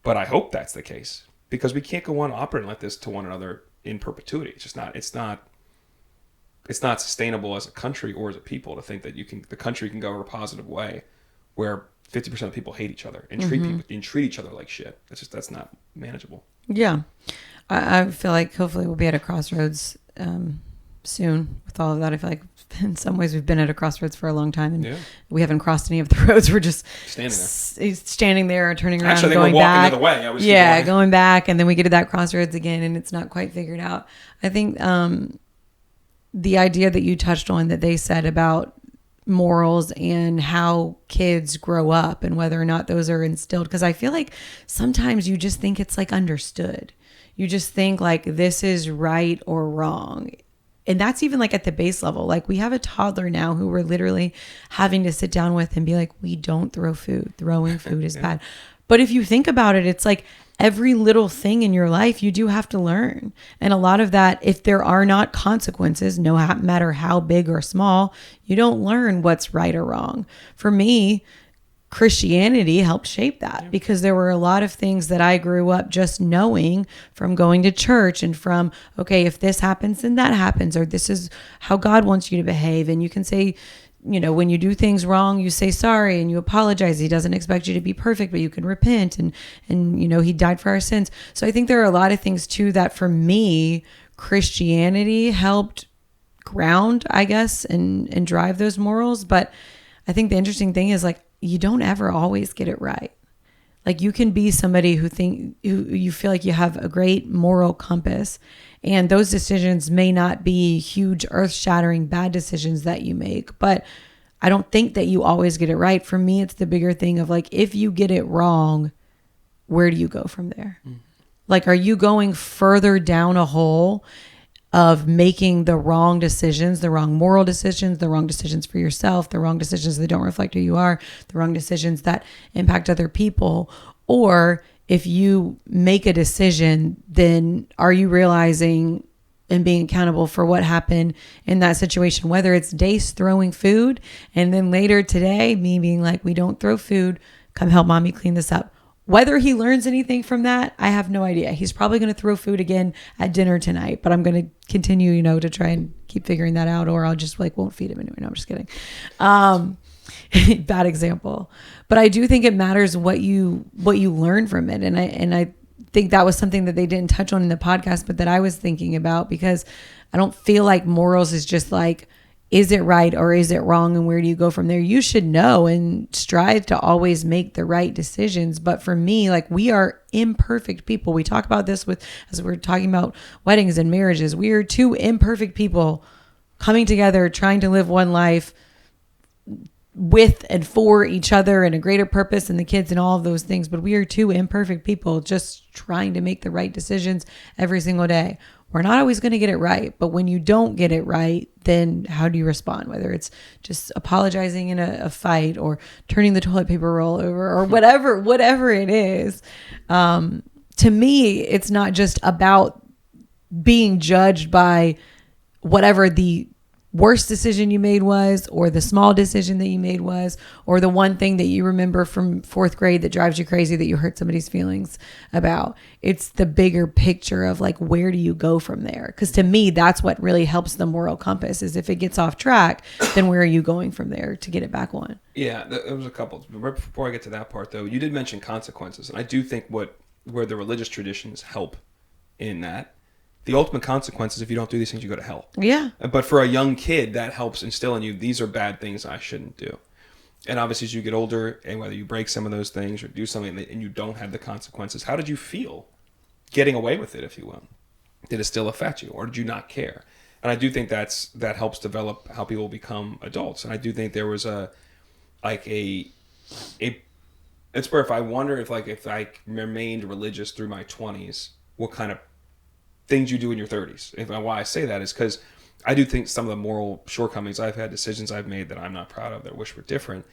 but I hope that's the case, because we can't go on operating like this to one another in perpetuity. It's just not. It's not sustainable as a country or as a people to think that the country can go a positive way where 50% of people hate each other and treat each other like shit. That's not manageable. Yeah. I feel like hopefully we'll be at a crossroads soon with all of that. I feel like in some ways we've been at a crossroads for a long time, and we haven't crossed any of the roads. We're just standing there, turning around, actually, going we're walking back. The way. Going back, and then we get to that crossroads again, and it's not quite figured out. I think the idea that you touched on, that they said about morals and how kids grow up and whether or not those are instilled, because I feel like sometimes you just think it's like understood. You just think like this is right or wrong. And that's even like at the base level. Like we have a toddler now who we're literally having to sit down with and be like, we don't throw food. Throwing food is bad. But if you think about it, it's like every little thing in your life you do have to learn. And a lot of that, if there are not consequences, no matter how big or small, you don't learn what's right or wrong. For me, Christianity helped shape that, because there were a lot of things that I grew up just knowing from going to church and from, okay, if this happens, then that happens, or this is how God wants you to behave. And you can say, when you do things wrong, you say sorry and you apologize. He doesn't expect you to be perfect, but you can repent, and he died for our sins. So I think there are a lot of things too that for me, Christianity helped ground, I guess, and drive those morals. But I think the interesting thing is like, you don't ever always get it right. Like you can be somebody who you feel like you have a great moral compass, and those decisions may not be huge, earth-shattering bad decisions that you make, but I don't think that you always get it right. For me, it's the bigger thing of like, if you get it wrong, where do you go from there? Mm-hmm. Like, are you going further down a hole of making the wrong decisions, the wrong moral decisions, the wrong decisions for yourself, the wrong decisions that don't reflect who you are, the wrong decisions that impact other people? Or if you make a decision, then are you realizing and being accountable for what happened in that situation? Whether it's Dace throwing food, and then later today, me being like, we don't throw food, come help mommy clean this up. Whether he learns anything from that, I have no idea. He's probably going to throw food again at dinner tonight, but I'm going to continue, to try and keep figuring that out, or I'll just won't feed him anyway. No, I'm just kidding. Bad example. But I do think it matters what you learn from it. And I think that was something that they didn't touch on in the podcast, but that I was thinking about, because I don't feel like morals is just like, is it right or is it wrong, and where do you go from there? You should know and strive to always make the right decisions. But for me, like, we are imperfect people. We talk about this as we're talking about weddings and marriages. We are two imperfect people coming together, trying to live one life with and for each other and a greater purpose and the kids and all of those things. But we are two imperfect people just trying to make the right decisions every single day. We're not always going to get it right, but when you don't get it right, then how do you respond? Whether it's just apologizing in a fight, or turning the toilet paper roll over, or whatever it is. To me, it's not just about being judged by whatever the worst decision you made was, or the small decision that you made was, or the one thing that you remember from fourth grade that drives you crazy that you hurt somebody's feelings about. It's the bigger picture of like, where do you go from there? Because to me, that's what really helps the moral compass, is if it gets off track, then where are you going from there to get it back on? Yeah, there was a couple. Right before I get to that part, though, you did mention consequences. And I do think where the religious traditions help in that, the ultimate consequence is if you don't do these things, you go to hell. Yeah. But for a young kid, that helps instill in you, these are bad things I shouldn't do. And obviously, as you get older, and whether you break some of those things or do something and you don't have the consequences, how did you feel getting away with it, if you will? Did it still affect you, or did you not care? And I do think that helps develop how people become adults. And I do think there was it's where if I wonder if I remained religious through my 20s, what kind of things you do in your 30s. Why I say that is because I do think some of the moral shortcomings I've had, decisions I've made that I'm not proud of, that I wish were different,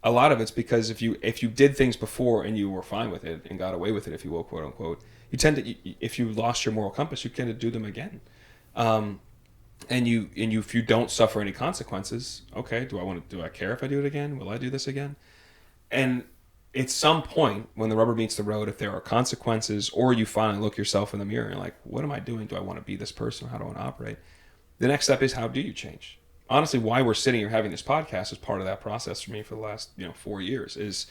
a lot of it's because if you did things before and you were fine with it and got away with it, if you will, quote unquote, you tend to, if you lost your moral compass, you tend to do them again. And if you don't suffer any consequences, okay, do I care if I do it again? Will I do this again? And at some point, when the rubber meets the road, if there are consequences, or you finally look yourself in the mirror and you're like, what am I doing? Do I want to be this person? How do I want to operate? The next step is, how do you change? honestly, why we're sitting here having this podcast is part of that process for me for the last 4 years. Is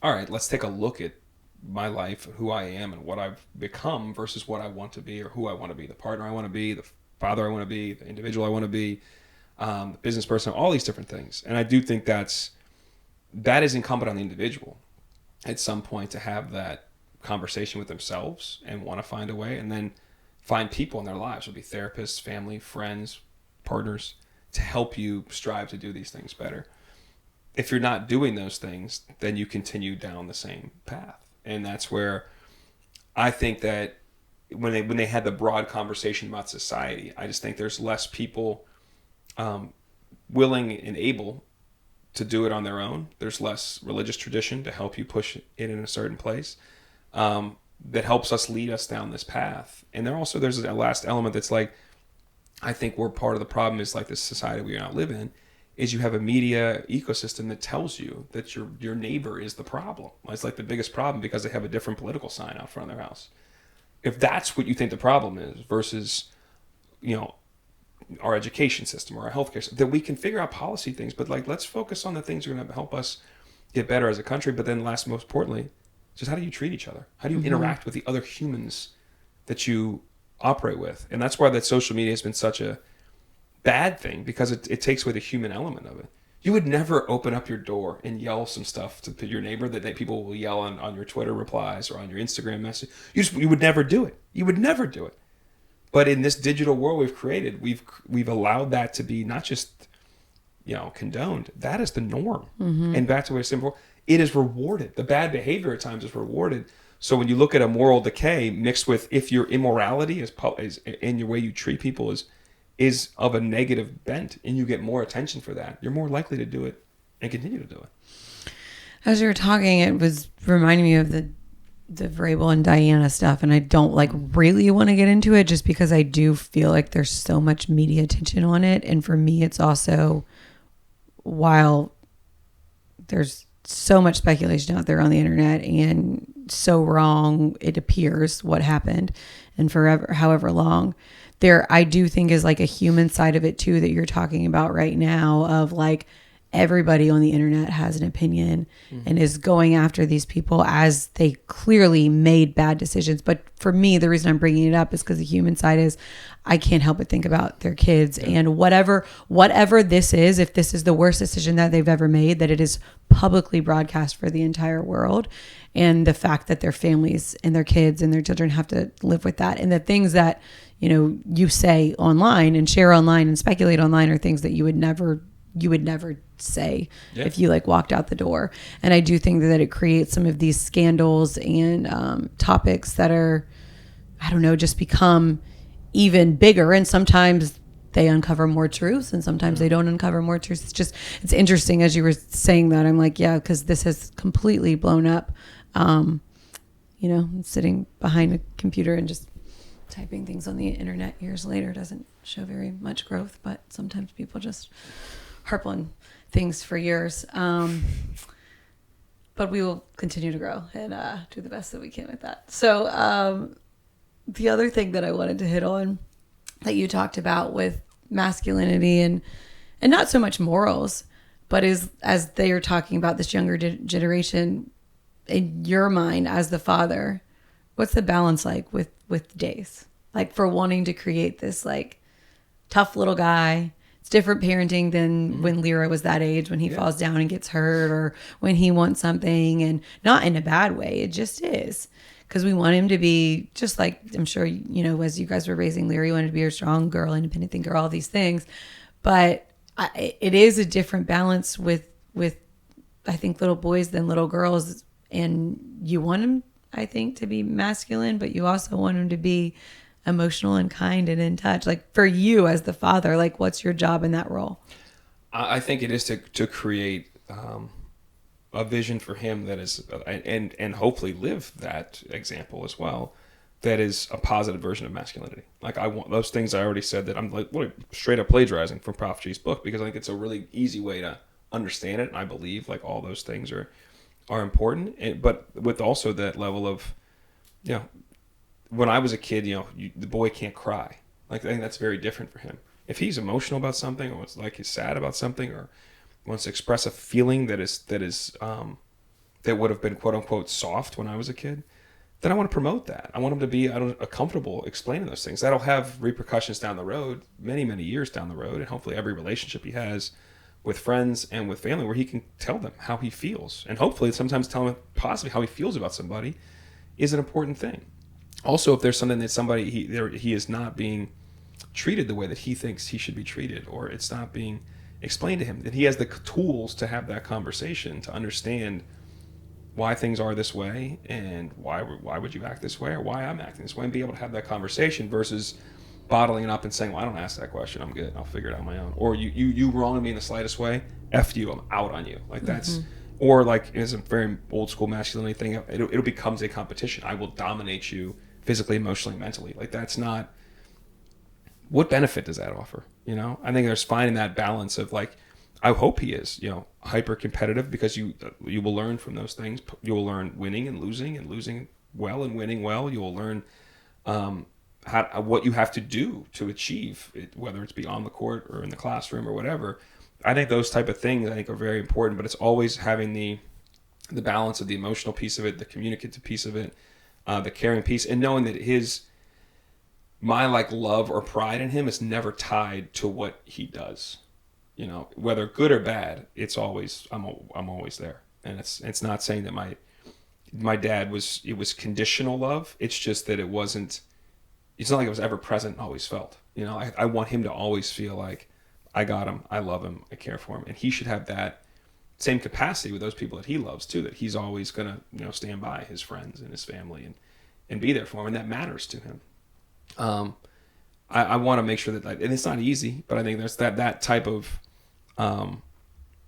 all right. Let's take a look at my life, who I am, and what I've become versus what I want to be or who I want to be, the partner I want to be, the father I want to be, the individual I want to be, the business person, all these different things. And I do think that is incumbent on the individual at some point to have that conversation with themselves and want to find a way, and then find people in their lives, will be therapists, family, friends, partners, to help you strive to do these things better. If you're not doing those things, then you continue down the same path. And that's where I think that when they had the broad conversation about society, I just think there's less people willing and able to do it on their own. There's less religious tradition to help you push it in a certain place that helps us lead us down this path. And there's a last element that's like, I think we're part of the problem is like this society we now live in, is you have a media ecosystem that tells you that your neighbor is the problem. It's like the biggest problem because they have a different political sign out front of their house. If that's what you think the problem is versus, our education system or our healthcare system, that we can figure out policy things, but like, let's focus on the things that are going to help us get better as a country. But then most importantly, just how do you treat each other? How do you interact with the other humans that you operate with? And that's why that social media has been such a bad thing, because it takes away the human element of it. You would never open up your door and yell some stuff to your neighbor that people will yell on your Twitter replies or on your Instagram message. You would never do it. You would never do it. But in this digital world we've created, we've allowed that to be not just condoned. That is the norm. And back to what I said before, it is rewarded. The bad behavior at times is rewarded. So when you look at a moral decay mixed with if your immorality is in your way you treat people is of a negative bent, and you get more attention for that, you're more likely to do it and continue to do it. As you were talking, it was reminding me of the Vrabel and Diana stuff, and I don't really want to get into it just because I do feel like there's so much media attention on it. And for me, it's also, while there's so much speculation out there on the internet and so wrong it appears what happened and forever, however long, I do think is like a human side of it too that you're talking about right now, of like everybody on the internet has an opinion and is going after these people as they clearly made bad decisions. But for me, the reason I'm bringing it up is because the human side is I can't help but think about their kids and whatever this is, if this is the worst decision that they've ever made, that it is publicly broadcast for the entire world. And the fact that their families and their kids and their children have to live with that. And the things that, you say online and share online and speculate online are things that you would never say if you walked out the door. And I do think that it creates some of these scandals and topics that are, I don't know, just become even bigger. And sometimes they uncover more truths and sometimes they don't uncover more truths. It's interesting as you were saying that. I'm like, yeah, because this has completely blown up. Sitting behind a computer and just typing things on the internet years later doesn't show very much growth, but sometimes people just harp on things for years. But we will continue to grow and do the best that we can with that. So the other thing that I wanted to hit on that you talked about with masculinity and not so much morals, but as they are talking about this younger generation, in your mind as the father, what's the balance like with days? Like for wanting to create this tough little guy. It's different parenting than when Lyra was that age, when he falls down and gets hurt, or when he wants something, and not in a bad way. It just is. Because we want him to be just like, I'm sure, as you guys were raising Lyra, you wanted to be a strong girl, independent thinker, all these things. But it is a different balance with I think, little boys than little girls. And you want him, I think, to be masculine, but you also want him to be emotional and kind and in touch. Like for you as the father, what's your job in that role? I think it is to create a vision for him that is, and hopefully live that example as well, that is a positive version of masculinity. I want those things I already said that I'm straight up plagiarizing from Prof G's book, because I think it's a really easy way to understand it. And I believe all those things are important, but with also that level of, when I was a kid, the boy can't cry. I think that's very different for him. If he's emotional about something, or it's like he's sad about something, or wants to express a feeling that would have been quote unquote soft when I was a kid, then I want to promote that. I want him to be comfortable explaining those things. That'll have repercussions down the road, many, many years down the road, and hopefully every relationship he has with friends and with family where he can tell them how he feels. And hopefully sometimes tell him possibly how he feels about somebody is an important thing. Also, if there's something that he is not being treated the way that he thinks he should be treated, or it's not being explained to him, that he has the tools to have that conversation, to understand why things are this way, and why would you act this way, or why I'm acting this way, and be able to have that conversation versus bottling it up and saying, well, I don't ask that question, I'm good, I'll figure it out on my own. Or you wronged me in the slightest way, F you, I'm out on you. Like that's, or like it's a very old school masculinity thing, it becomes a competition. I will dominate you physically, emotionally, mentally. Like that's not, what benefit does that offer? You know, I think there's finding that balance of like, I hope he is, hyper competitive, because you will learn from those things. You will learn winning and losing well and winning well. You will learn what you have to do to achieve it, whether it's beyond the court or in the classroom or whatever. I think those type of things are very important, but it's always having the balance of the emotional piece of it, the communicative piece of it, the caring piece, and knowing that my love or pride in him is never tied to what he does. Whether good or bad, it's always I'm always there. And it's not saying that my dad was conditional love. It's just that it's not like it was ever present and always felt. I want him to always feel like I got him, I love him, I care for him, and he should have that same capacity with those people that he loves too. That he's always gonna stand by his friends and his family and be there for him, and that matters to him. I want to make sure that, and it's not easy, but I think there's that type of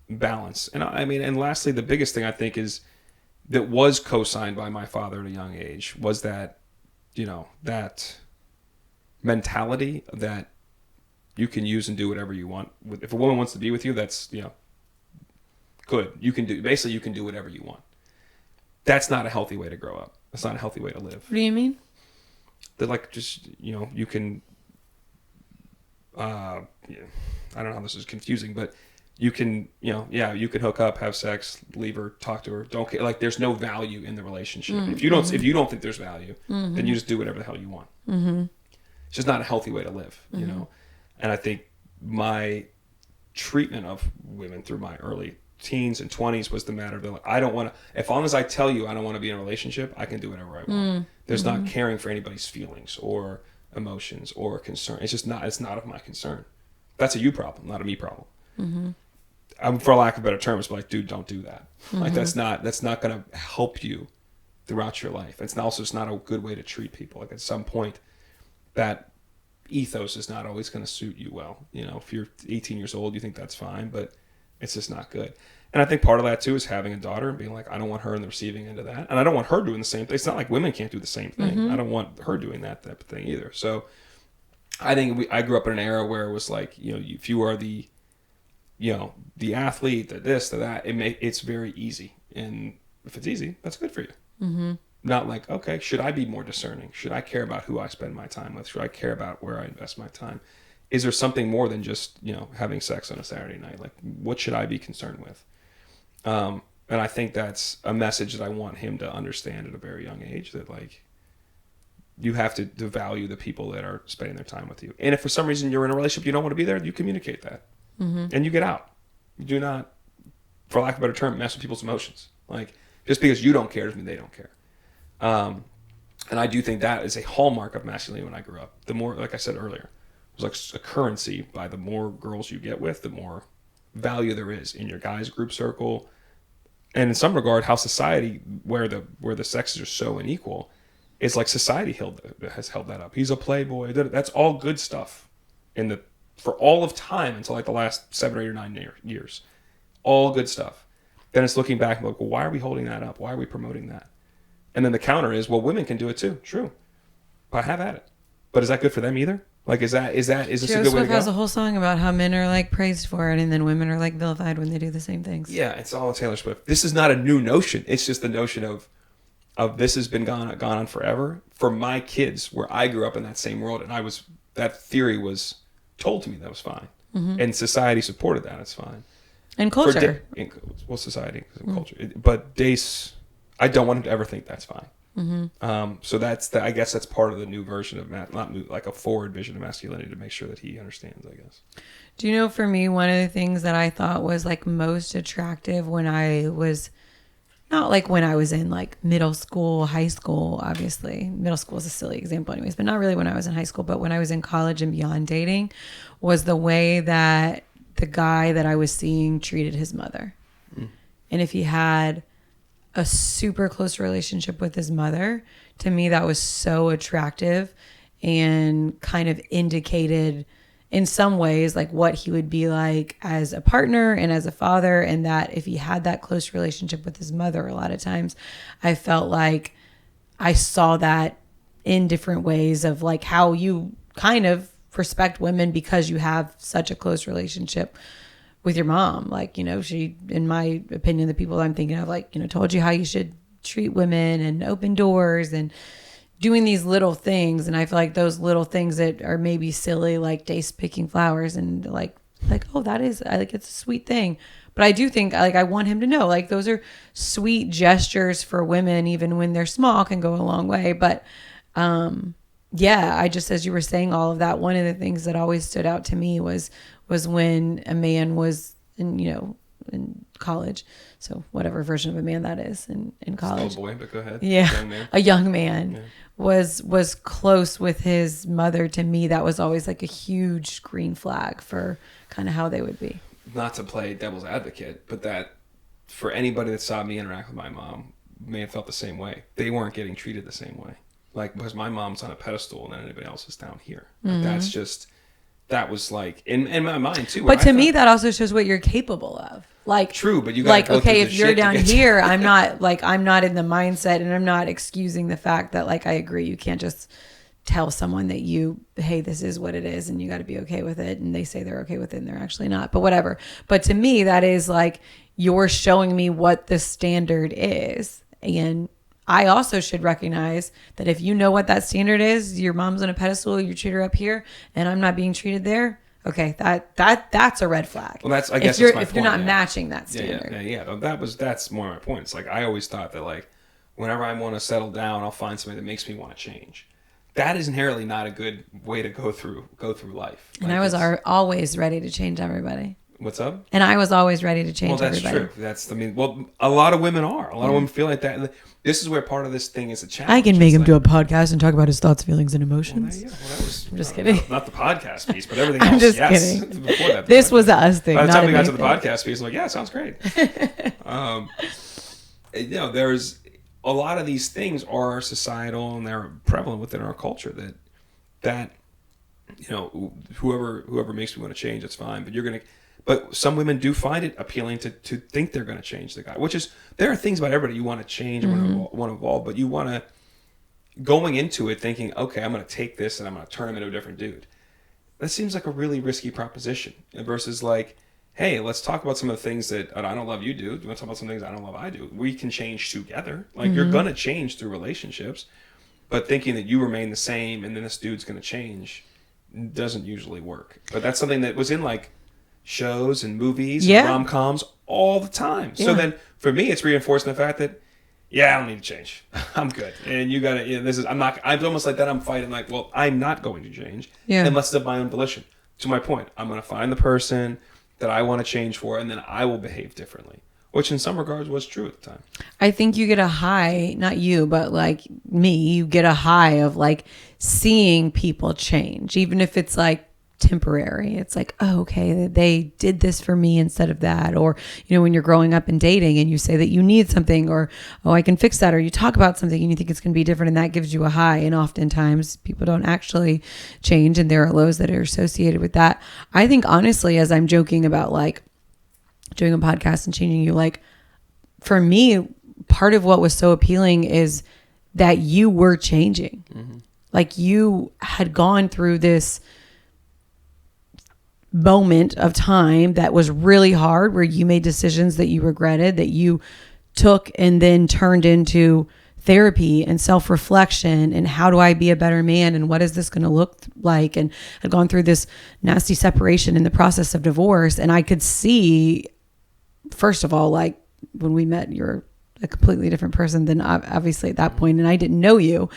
balance. And and lastly, the biggest thing I think is that was co-signed by my father at a young age was that, that mentality that you can use and do whatever you want. If a woman wants to be with you, that's, good. You can do whatever you want. That's not a healthy way to grow up. That's not a healthy way to live. What do you mean? That you can, I don't know how this is confusing, but you can, you can hook up, have sex, leave her, talk to her, don't care. There's no value in the relationship. If you don't think there's value, then you just do whatever the hell you want. It's just not a healthy way to live, And I think my treatment of women through my early teens and 20s was the matter that I don't want to, as long as I tell you I don't want to be in a relationship, I can do whatever I want. There's not caring for anybody's feelings or emotions or concern. It's not of my concern. That's a you problem, not a me problem. For lack of a better term, it's like, dude, don't do that. That's not going to help you throughout your life. It's not a good way to treat people. At some point, that ethos is not always going to suit you well. If you're 18 years old, you think that's fine, but it's just not good. And I think part of that too is having a daughter and being like, I don't want her in the receiving end of that. And I don't want her doing the same thing. It's not like women can't do the same thing. I don't want her doing that type of thing either. So I think I grew up in an era where it was like, if you are the athlete, the this, the that, it's very easy. And if it's easy, that's good for you. Not like, okay, should I be more discerning? Should I care about who I spend my time with? Should I care about where I invest my time? Is there something more than just, having sex on a Saturday night? What should I be concerned with? And I think that's a message that I want him to understand at a very young age, that you have to value the people that are spending their time with you. And if for some reason you're in a relationship, you don't want to be there, you communicate that. And you get out. You do not, for lack of a better term, mess with people's emotions. Just because you don't care doesn't mean they don't care. And I do think that is a hallmark of masculinity when I grew up. The more, like I said earlier, it was like a currency. By the more girls you get with, the more value there is in your guys group circle. And in some regard, how society, where the sexes are so unequal, it's like society has held that up. He's a playboy. That's all good stuff for all of time until the last 7 or 8 or 9 years. All good stuff. Then it's looking back and well, why are we holding that up? Why are we promoting that? And then the counter is, well, women can do it too. True. But have at it. But is that good for them either? Is this a good way to go? has a whole song about how men are praised for it, and then women are vilified when they do the same things. Yeah, it's all Taylor Swift. This is not a new notion. It's just the notion of this has been gone on forever. For my kids, where I grew up in that same world, and that theory was told to me that was fine. And society supported that. It's fine. And culture. Society and culture. But Dace, I don't want him to ever think that's fine. So I guess that's part of the new version of like a forward vision of masculinity, to make sure that he understands, I guess. Do you know, for me, one of the things that I thought was like most attractive when I was, not like when I was in like middle school, high school, obviously middle school is a silly example anyways, but not really when I was in high school, but when I was in college and beyond dating, was the way that the guy that I was seeing treated his mother. And if he had a super close relationship with his mother, to me that was so attractive and kind of indicated in some ways like what he would be like as a partner and as a father. And that if he had that close relationship with his mother, a lot of times I felt like I saw that in different ways of like how you kind of respect women because you have such a close relationship with your mom. Like, you know, she, in my opinion, the people I'm thinking of, like, you know, told you how you should treat women and open doors and doing these little things. And I feel like those little things that are maybe silly, like Dace picking flowers and like, oh, that is, like, it's a sweet thing. But I do think, like, I want him to know, like, those are sweet gestures for women, even when they're small, can go a long way. But, yeah, I just, as you were saying all of that, one of the things that always stood out to me was when a man was in college. So whatever version of a man that is in college. Still a boy, but go ahead. Yeah. Young man. A young man was close with his mother. To me, that was always like a huge green flag for kind of how they would be. Not to play devil's advocate, but that for anybody that saw me interact with my mom may have felt the same way. They weren't getting treated the same way. Like, because my mom's on a pedestal and then anybody else is down here. Like, that's just, that was like, in my mind too. But to me, that also shows what you're capable of. Like, true, but you got like, okay, if you're down here, I'm not in the mindset, and I'm not excusing the fact that, like, I agree, you can't just tell someone that hey, this is what it is and you got to be okay with it. And they say they're okay with it and they're actually not, but whatever. But to me, that is like, you're showing me what the standard is. And I also should recognize that if you know what that standard is, your mom's on a pedestal, you treat her up here, and I'm not being treated there. Okay, that's a red flag. Well, that's, I guess, if you're not matching that standard. Yeah. That's more my point. It's like, I always thought that, like, whenever I want to settle down, I'll find something that makes me want to change. That is inherently not a good way to go through life. And I was always ready to change everybody. What's up? And I was always ready to change everybody. Well, that's true. A lot of women are. A lot of women feel like that. And this is where part of this thing is a challenge. I can make him do a podcast and talk about his thoughts, feelings, and emotions. I'm just kidding. Not the podcast piece, but everything else. I'm just kidding. Before that, this was a us thing. By the time we got to the podcast piece, I'm like, yeah, it sounds great. There's a lot of these things are societal and they're prevalent within our culture that whoever makes me want to change, that's fine. But some women do find it appealing to think they're going to change the guy, which is, there are things about everybody you want to change and want to evolve, but you want to, going into it thinking, okay, I'm going to take this and I'm going to turn him into a different dude. That seems like a really risky proposition versus like, hey, let's talk about some of the things that I don't love you do. You want to talk about some things I don't love I do. We can change together. Like, you're going to change through relationships, but thinking that you remain the same and then this dude's going to change doesn't usually work. But that's something that was in like shows and movies and rom-coms all the time. So then for me, it's reinforcing the fact that, I don't need to change. I'm good. And you got to, I'm almost like that. I'm fighting like, well, I'm not going to change unless it's of my own volition. To my point, I'm going to find the person that I want to change for, and then I will behave differently, which in some regards was true at the time. I think you get a high, not you, but like me, you get a high of like seeing people change, even if it's like temporary. It's like, oh, okay, they did this for me instead of that. Or, when you're growing up and dating and you say that you need something, or, oh, I can fix that. Or you talk about something and you think it's going to be different, and that gives you a high. And oftentimes people don't actually change, and there are lows that are associated with that. I think honestly, as I'm joking about like doing a podcast and changing you, like for me, part of what was so appealing is that you were changing. Like you had gone through this moment of time that was really hard, where you made decisions that you regretted, that you took and then turned into therapy and self-reflection and how do I be a better man and what is this going to look like, and I'd gone through this nasty separation in the process of divorce, and I could see, first of all, like when we met, you're a completely different person than obviously at that point, and I didn't know you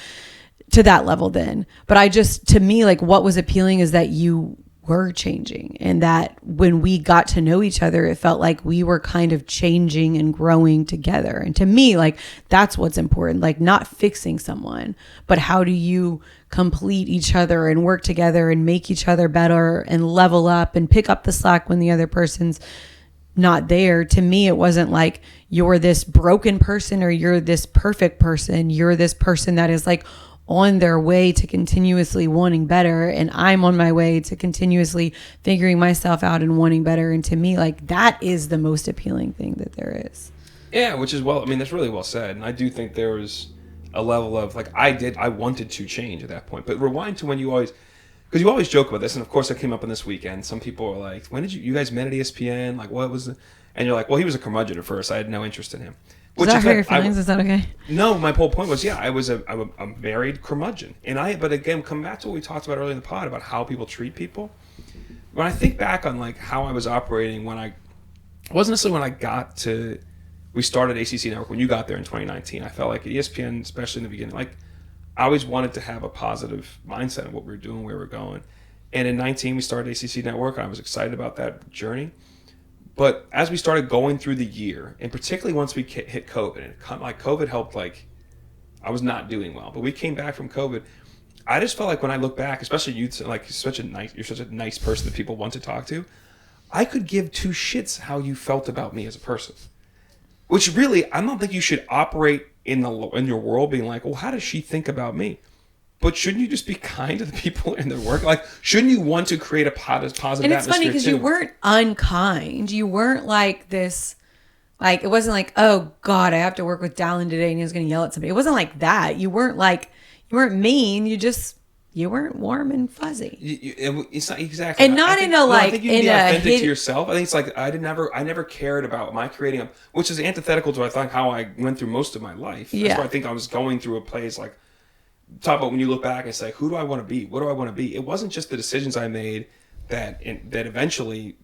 to that level then, but I just, to me, like what was appealing is that you were changing, and that when we got to know each other, it felt like we were kind of changing and growing together. And to me, like that's what's important, like not fixing someone, but how do you complete each other and work together and make each other better and level up and pick up the slack when the other person's not there. To me, it wasn't like you're this broken person or you're this perfect person. You're this person that is like on their way to continuously wanting better, and I'm on my way to continuously figuring myself out and wanting better. And to me, like that is the most appealing thing that there is. Yeah, which is, well, I mean, that's really well said. And I do think there was a level of like I wanted to change at that point. But rewind to when you always, because you always joke about this, and of course I came up on this weekend. Some people were like, "When did you guys met at ESPN? Like, what was the?" And you're like, "Well, he was a curmudgeon at first. I had no interest in him." Does that hurt your feelings? Is that okay? No, my whole point was, yeah, I'm a married curmudgeon, but again, come back to what we talked about earlier in the pod about how people treat people. When I think back on like how I was operating when it wasn't necessarily when I got to, we started ACC Network when you got there in 2019. I felt like at ESPN, especially in the beginning, like I always wanted to have a positive mindset of what we were doing, where we were going. And in 19, we started ACC Network. I was excited about that journey. But as we started going through the year, and particularly once we hit COVID, and like COVID helped, like I was not doing well, but we came back from COVID. I just felt like when I look back, especially you, like you're such a nice person that people want to talk to. I could give two shits how you felt about me as a person, which really I don't think you should operate in your world being like, well, how does she think about me? But shouldn't you just be kind to the people in their work? Like, shouldn't you want to create a positive atmosphere? And it's funny because you weren't unkind. You weren't like this, like, it wasn't like, oh God, I have to work with Dalen today and he was going to yell at somebody. It wasn't like that. You weren't mean. You weren't warm and fuzzy. It's not exactly. And not in a like, I think you can be authentic to yourself. I think it's like, I never cared about my creating which is antithetical to I think how I went through most of my life. Yeah. That's why I think I was going through a place like, talk about when you look back and say, who do I want to be? What do I want to be? It wasn't just the decisions I made that eventually,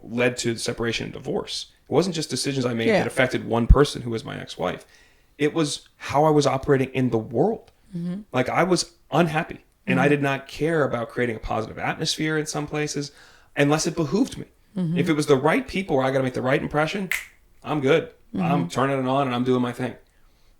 led to separation and divorce. It wasn't just decisions I made that affected one person who was my ex-wife. It was how I was operating in the world. Mm-hmm. Like I was unhappy and I did not care about creating a positive atmosphere in some places unless it behooved me. Mm-hmm. If it was the right people where I got to make the right impression, I'm good. Mm-hmm. I'm turning it on and I'm doing my thing.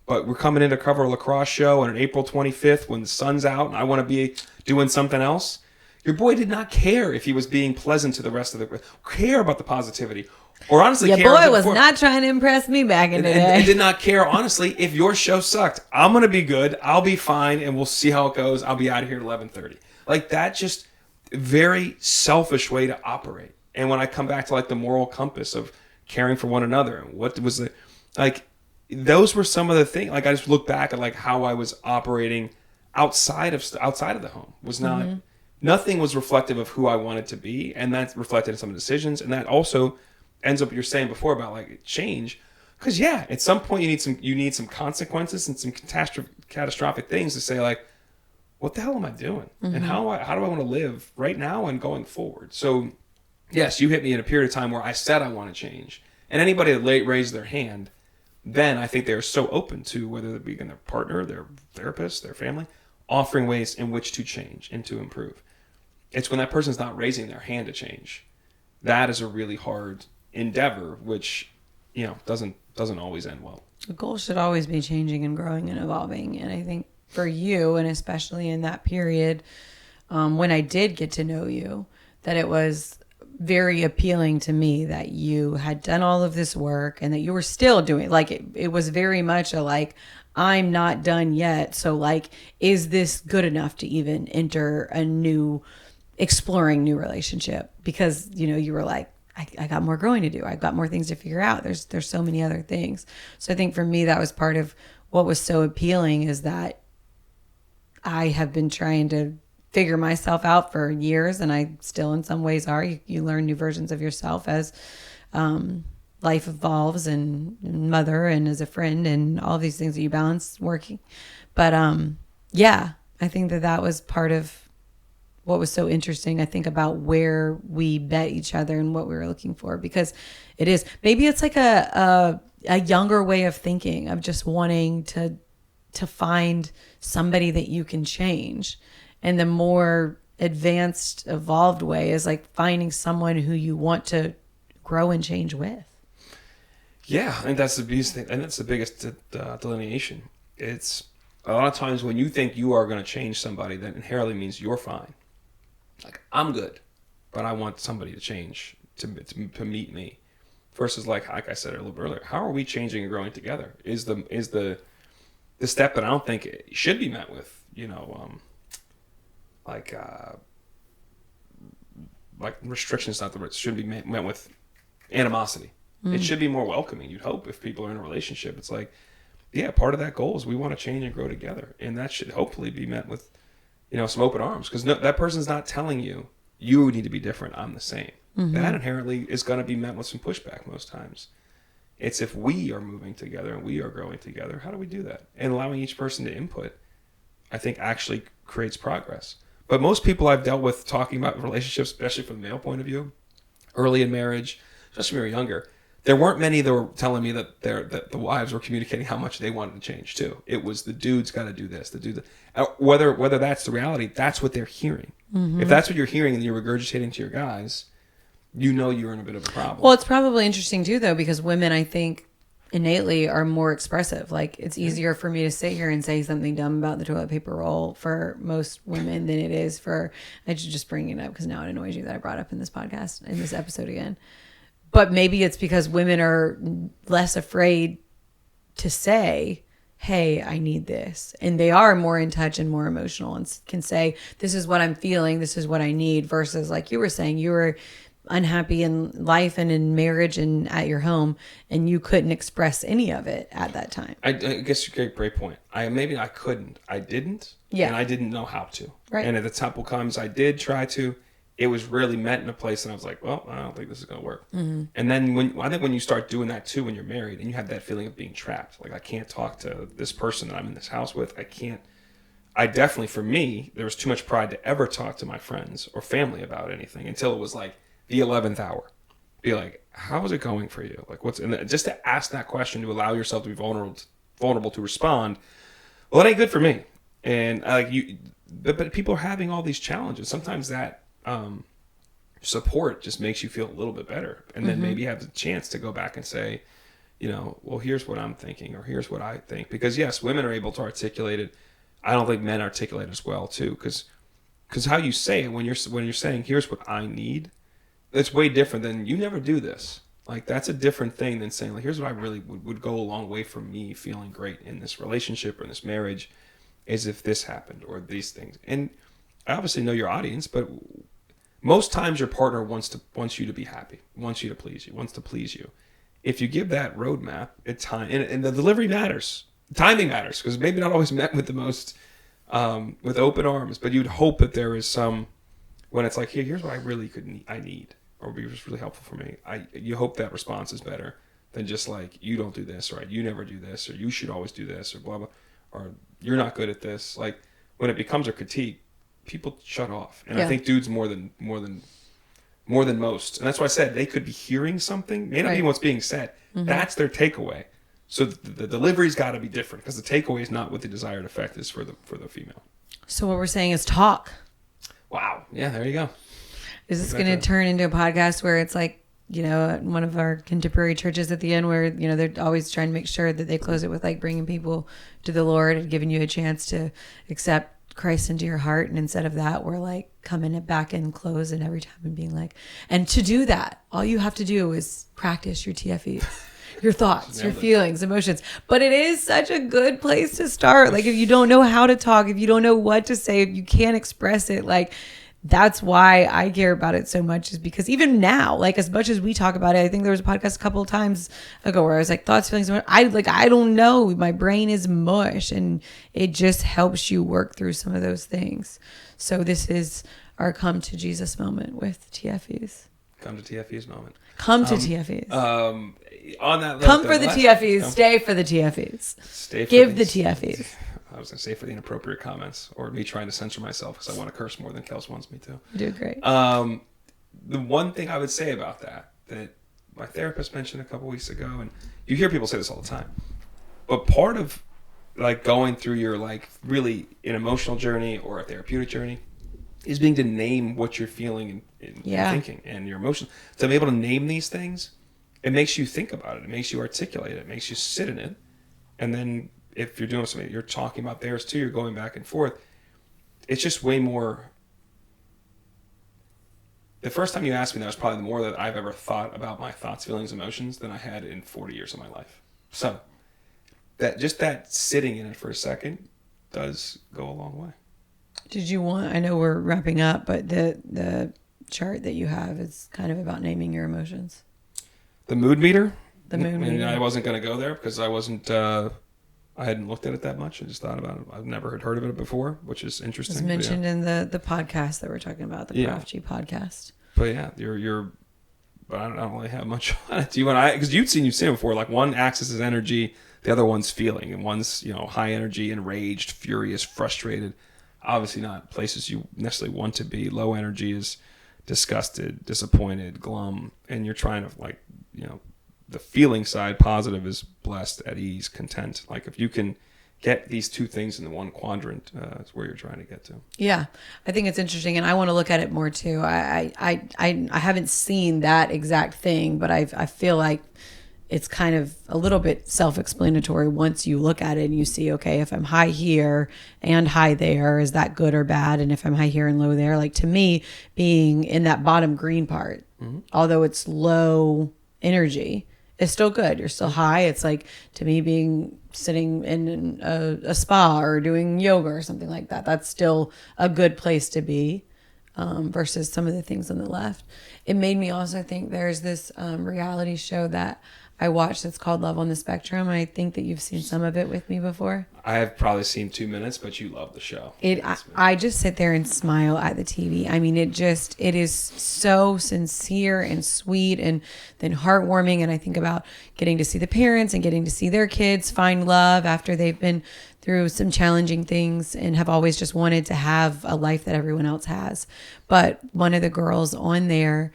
But we're coming in to cover a lacrosse show on April 25th when the sun's out and I want to be doing something else. Your boy did not care if he was being pleasant to the rest of the care about the positivity. Or honestly, your boy was not trying to impress me back in the day. And did not care, honestly, if your show sucked. I'm going to be good. I'll be fine and we'll see how it goes. I'll be out of here at 11:30. Like that just very selfish way to operate. And when I come back to like the moral compass of caring for one another and what was the, like, those were some of the things. Like I just look back at like how I was operating outside of the home. Was not nothing was reflective of who I wanted to be, and that reflected in some decisions. And that also ends up what you're saying before about like change, because at some point you need some consequences and some catastrophic things to say like, what the hell am I doing, and how do I want to live right now and going forward. So yes, you hit me in a period of time where I said I want to change, and anybody that raised their hand. Then I think they're so open to whether it be their partner, their therapist, their family, offering ways in which to change and to improve. It's when that person's not raising their hand to change. That is a really hard endeavor, which, doesn't always end well. The goal should always be changing and growing and evolving. And I think for you, and especially in that period, when I did get to know you, that it was very appealing to me that you had done all of this work and that you were still doing like it was very much a like, I'm not done yet. So like, is this good enough to even enter exploring new relationship? Because, you were like, I got more growing to do. I've got more things to figure out. There's so many other things. So I think for me, that was part of what was so appealing, is that I have been trying to figure myself out for years, and I still in some ways are. You learn new versions of yourself as life evolves and mother and as a friend and all these things that you balance working. But yeah, I think that was part of what was so interesting, I think, about where we met each other and what we were looking for, because it is, maybe it's like a younger way of thinking, of just wanting to find somebody that you can change. And the more advanced, evolved way is like finding someone who you want to grow and change with. Yeah, I think that's the biggest thing, and that's the biggest delineation. It's a lot of times when you think you are going to change somebody, that inherently means you're fine. Like, I'm good, but I want somebody to change to meet me. Versus like I said a little bit earlier, how are we changing and growing together? Is the step that I don't think it should be met with, like restrictions, not the word, should be met with animosity. It should be more welcoming, you'd hope, if people are in a relationship. It's like, yeah, part of that goal is we want to change and grow together. And that should hopefully be met with, some open arms. Because that person's not telling you need to be different, I'm the same. Mm-hmm. That inherently is going to be met with some pushback most times. It's if we are moving together and we are growing together, how do we do that? And allowing each person to input, I think, actually creates progress. But most people I've dealt with talking about relationships, especially from the male point of view, early in marriage, especially when we were younger, there weren't many that were telling me that the wives were communicating how much they wanted to change too. It was the dude's got to do this, the dude. Whether that's the reality, that's what they're hearing. Mm-hmm. If that's what you're hearing and you're regurgitating to your guys, you're in a bit of a problem. Well, it's probably interesting too, though, because women, I think, innately are more expressive. Like, it's easier for me to sit here and say something dumb about the toilet paper roll for most women than it is for, I should just bring it up because now it annoys you that I brought up in this podcast, in this episode again. But maybe it's because women are less afraid to say, hey, I need this. And they are more in touch and more emotional and can say, this is what I'm feeling, this is what I need, versus like you were saying, you were unhappy in life and in marriage and at your home, and you couldn't express any of it at that time. I guess you get a great point. I couldn't. I didn't. Yeah. And I didn't know how to. Right. And at the couple times I did try to, it was really met in a place and I was like, well, I don't think this is going to work. Mm-hmm. And then I think when you start doing that too, when you're married and you have that feeling of being trapped, like I can't talk to this person that I'm in this house with. I definitely, for me, there was too much pride to ever talk to my friends or family about anything until it was like the 11th hour. Be like, how is it going for you? Like, just to ask that question, to allow yourself to be vulnerable to respond. Well, it ain't good for me. And but people are having all these challenges. Sometimes that support just makes you feel a little bit better, and then maybe have the chance to go back and say, well, here's what I'm thinking, or here's what I think. Because yes, women are able to articulate it. I don't think men articulate as well too, because how you say it when you're saying here's what I need, it's way different than you never do this. Like, that's a different thing than saying like here's what I really would go a long way for me feeling great in this relationship or in this marriage, is if this happened or these things. And I obviously know your audience, but most times your partner wants you to be happy, wants you to please you, wants to please you. If you give that roadmap, it's time, and the delivery matters, timing matters, because maybe not always met with the most with open arms, but you'd hope that there is some, when it's like, here's what I need, or be really helpful for me. You hope that response is better than just like, you don't do this, or you never do this, or you should always do this, or blah blah, or you're not good at this. Like, when it becomes a critique, people shut off. And yeah. I think dudes more than most. And that's why I said they could be hearing something, may not be what's being said. Mm-hmm. That's their takeaway. So the delivery's got to be different, because the takeaway is not what the desired effect is for the female. So what we're saying is talk. Wow. Yeah, there you go. Is this going to turn into a podcast where it's like, one of our contemporary churches at the end where, they're always trying to make sure that they close it with like bringing people to the Lord and giving you a chance to accept Christ into your heart, and instead of that, we're like coming back and close and every time and being like, and to do that, all you have to do is practice your TFEs, your thoughts, your feelings, emotions. But it is such a good place to start. Like, if you don't know how to talk, if you don't know what to say, if you can't express it, like, that's why I care about it so much, is because even now, like, as much as we talk about it, I think there was a podcast a couple of times ago where I was like, thoughts, feelings, I don't know. My brain is mush, and it just helps you work through some of those things. So this is our come to Jesus moment with TFEs. Come to TFEs moment. Come to TFEs. On that, come for the TFEs. Stay for the TFEs. Stay for Give the TFEs. I was going to say for the inappropriate comments or me trying to censor myself because I want to curse more than Kels wants me to. You do great. The one thing I would say about that my therapist mentioned a couple weeks ago, and you hear people say this all the time, but part of like going through your like really an emotional journey or a therapeutic journey is being to name what you're feeling and thinking and your emotions. To be able to name these things, it makes you think about it. It makes you articulate it. It makes you sit in it. And then if you're doing something, you're talking about theirs too, you're going back and forth. It's just way more. The first time you asked me that was probably more that I've ever thought about my thoughts, feelings, emotions than I had in 40 years of my life. So that sitting in it for a second does go a long way. Did you want, I know we're wrapping up, but the chart that you have is kind of about naming your emotions. The mood meter? The mood meter. And I wasn't going to go there because I wasn't, I hadn't looked at it that much. I just thought about it. I've never heard of it before, which is interesting. It was mentioned in the podcast that we're talking about, the Prof G podcast. But yeah, but I don't really have much on it. Because you've seen it before, like one axis is energy, the other one's feeling, and one's, high energy, enraged, furious, frustrated. Obviously not places you necessarily want to be. Low energy is disgusted, disappointed, glum, and you're trying to the feeling side, positive, is blessed, at ease, content. Like if you can get these two things in the one quadrant, is where you're trying to get to. Yeah, I think it's interesting, and I want to look at it more too. I haven't seen that exact thing, but I feel like it's kind of a little bit self-explanatory once you look at it and you see, okay, if I'm high here and high there, is that good or bad? And if I'm high here and low there, like to me, being in that bottom green part, although it's low energy, is still good. You're still high. It's like, to me, being sitting in a spa or doing yoga or something like that, that's still a good place to be. Versus some of the things on the left. It made me also think there's this reality show that I watched that's called Love on the Spectrum. I think that you've seen some of it with me before. I have probably seen 2 minutes, but you love the show. I just sit there and smile at the TV. I mean, it is so sincere and sweet and then heartwarming. And I think about getting to see the parents and getting to see their kids find love after they've been through some challenging things and have always just wanted to have a life that everyone else has. But one of the girls on there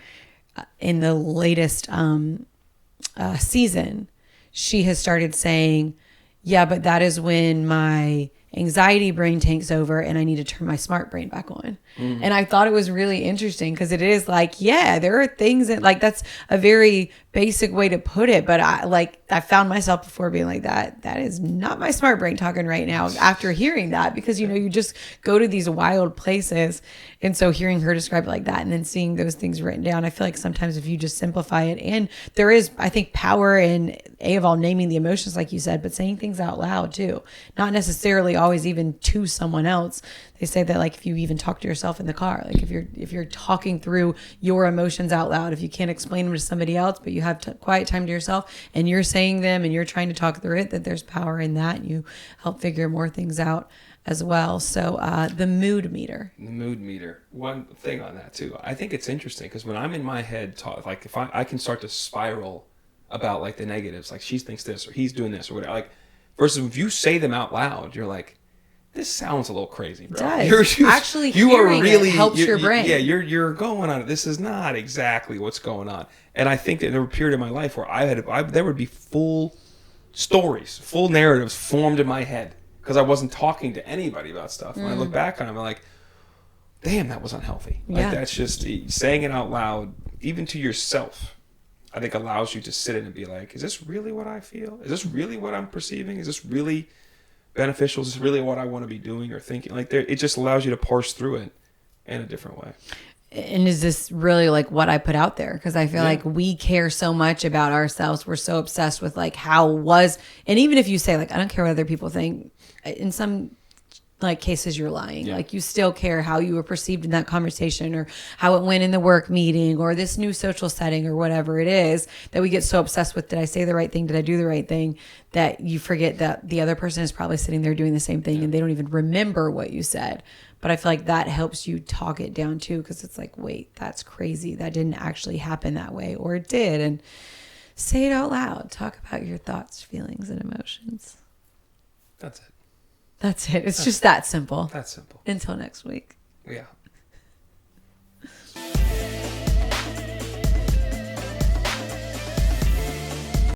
in the latest season, she has started saying, yeah, but that is when my anxiety brain takes over and I need to turn my smart brain back on. And I thought it was really interesting because it is like, yeah, there are things that like, that's a very basic way to put it. But I found myself before being like that is not my smart brain talking right now after hearing that, because, you just go to these wild places. And so hearing her describe it like that and then seeing those things written down, I feel like sometimes if you just simplify it, and there is, I think, power in of all naming the emotions, like you said, but saying things out loud too, not necessarily always even to someone else. They say that like if you even talk to yourself in the car, like if you're talking through your emotions out loud, if you can't explain them to somebody else, but you have quiet time to yourself and you're saying them and you're trying to talk through it, that there's power in that. And you help figure more things out as well. So the mood meter. The mood meter. One thing on that too. I think it's interesting because when I'm in my head, like if I can start to spiral about like the negatives, like she thinks this or he's doing this or whatever, like versus if you say them out loud, you're like, this sounds a little crazy, bro. It does. Actually, you are really helps your brain. Yeah, you're going on it. This is not exactly what's going on. And I think that there was a period in my life where there would be full stories, full narratives formed in my head because I wasn't talking to anybody about stuff. When I look back on it, I'm like, damn, that was unhealthy. Like that's just saying it out loud, even to yourself. I think allows you to sit in and be like, is this really what I feel? Is this really what I'm perceiving? Is this really beneficial? Is this really what I want to be doing or thinking? Like it just allows you to parse through it in a different way. And is this really like what I put out there? Because I feel like we care so much about ourselves. We're so obsessed with like and even if you say like, I don't care what other people think, in some like cases you're lying. Yeah. Like you still care how you were perceived in that conversation or how it went in the work meeting or this new social setting or whatever it is that we get so obsessed with. Did I say the right thing? Did I do the right thing? That you forget that the other person is probably sitting there doing the same thing and they don't even remember what you said. But I feel like that helps you talk it down too, because it's like, wait, that's crazy. That didn't actually happen that way, or it did. And say it out loud. Talk about your thoughts, feelings, and emotions. That's it. That's it. It's just that simple. That's simple. Until next week. Yeah.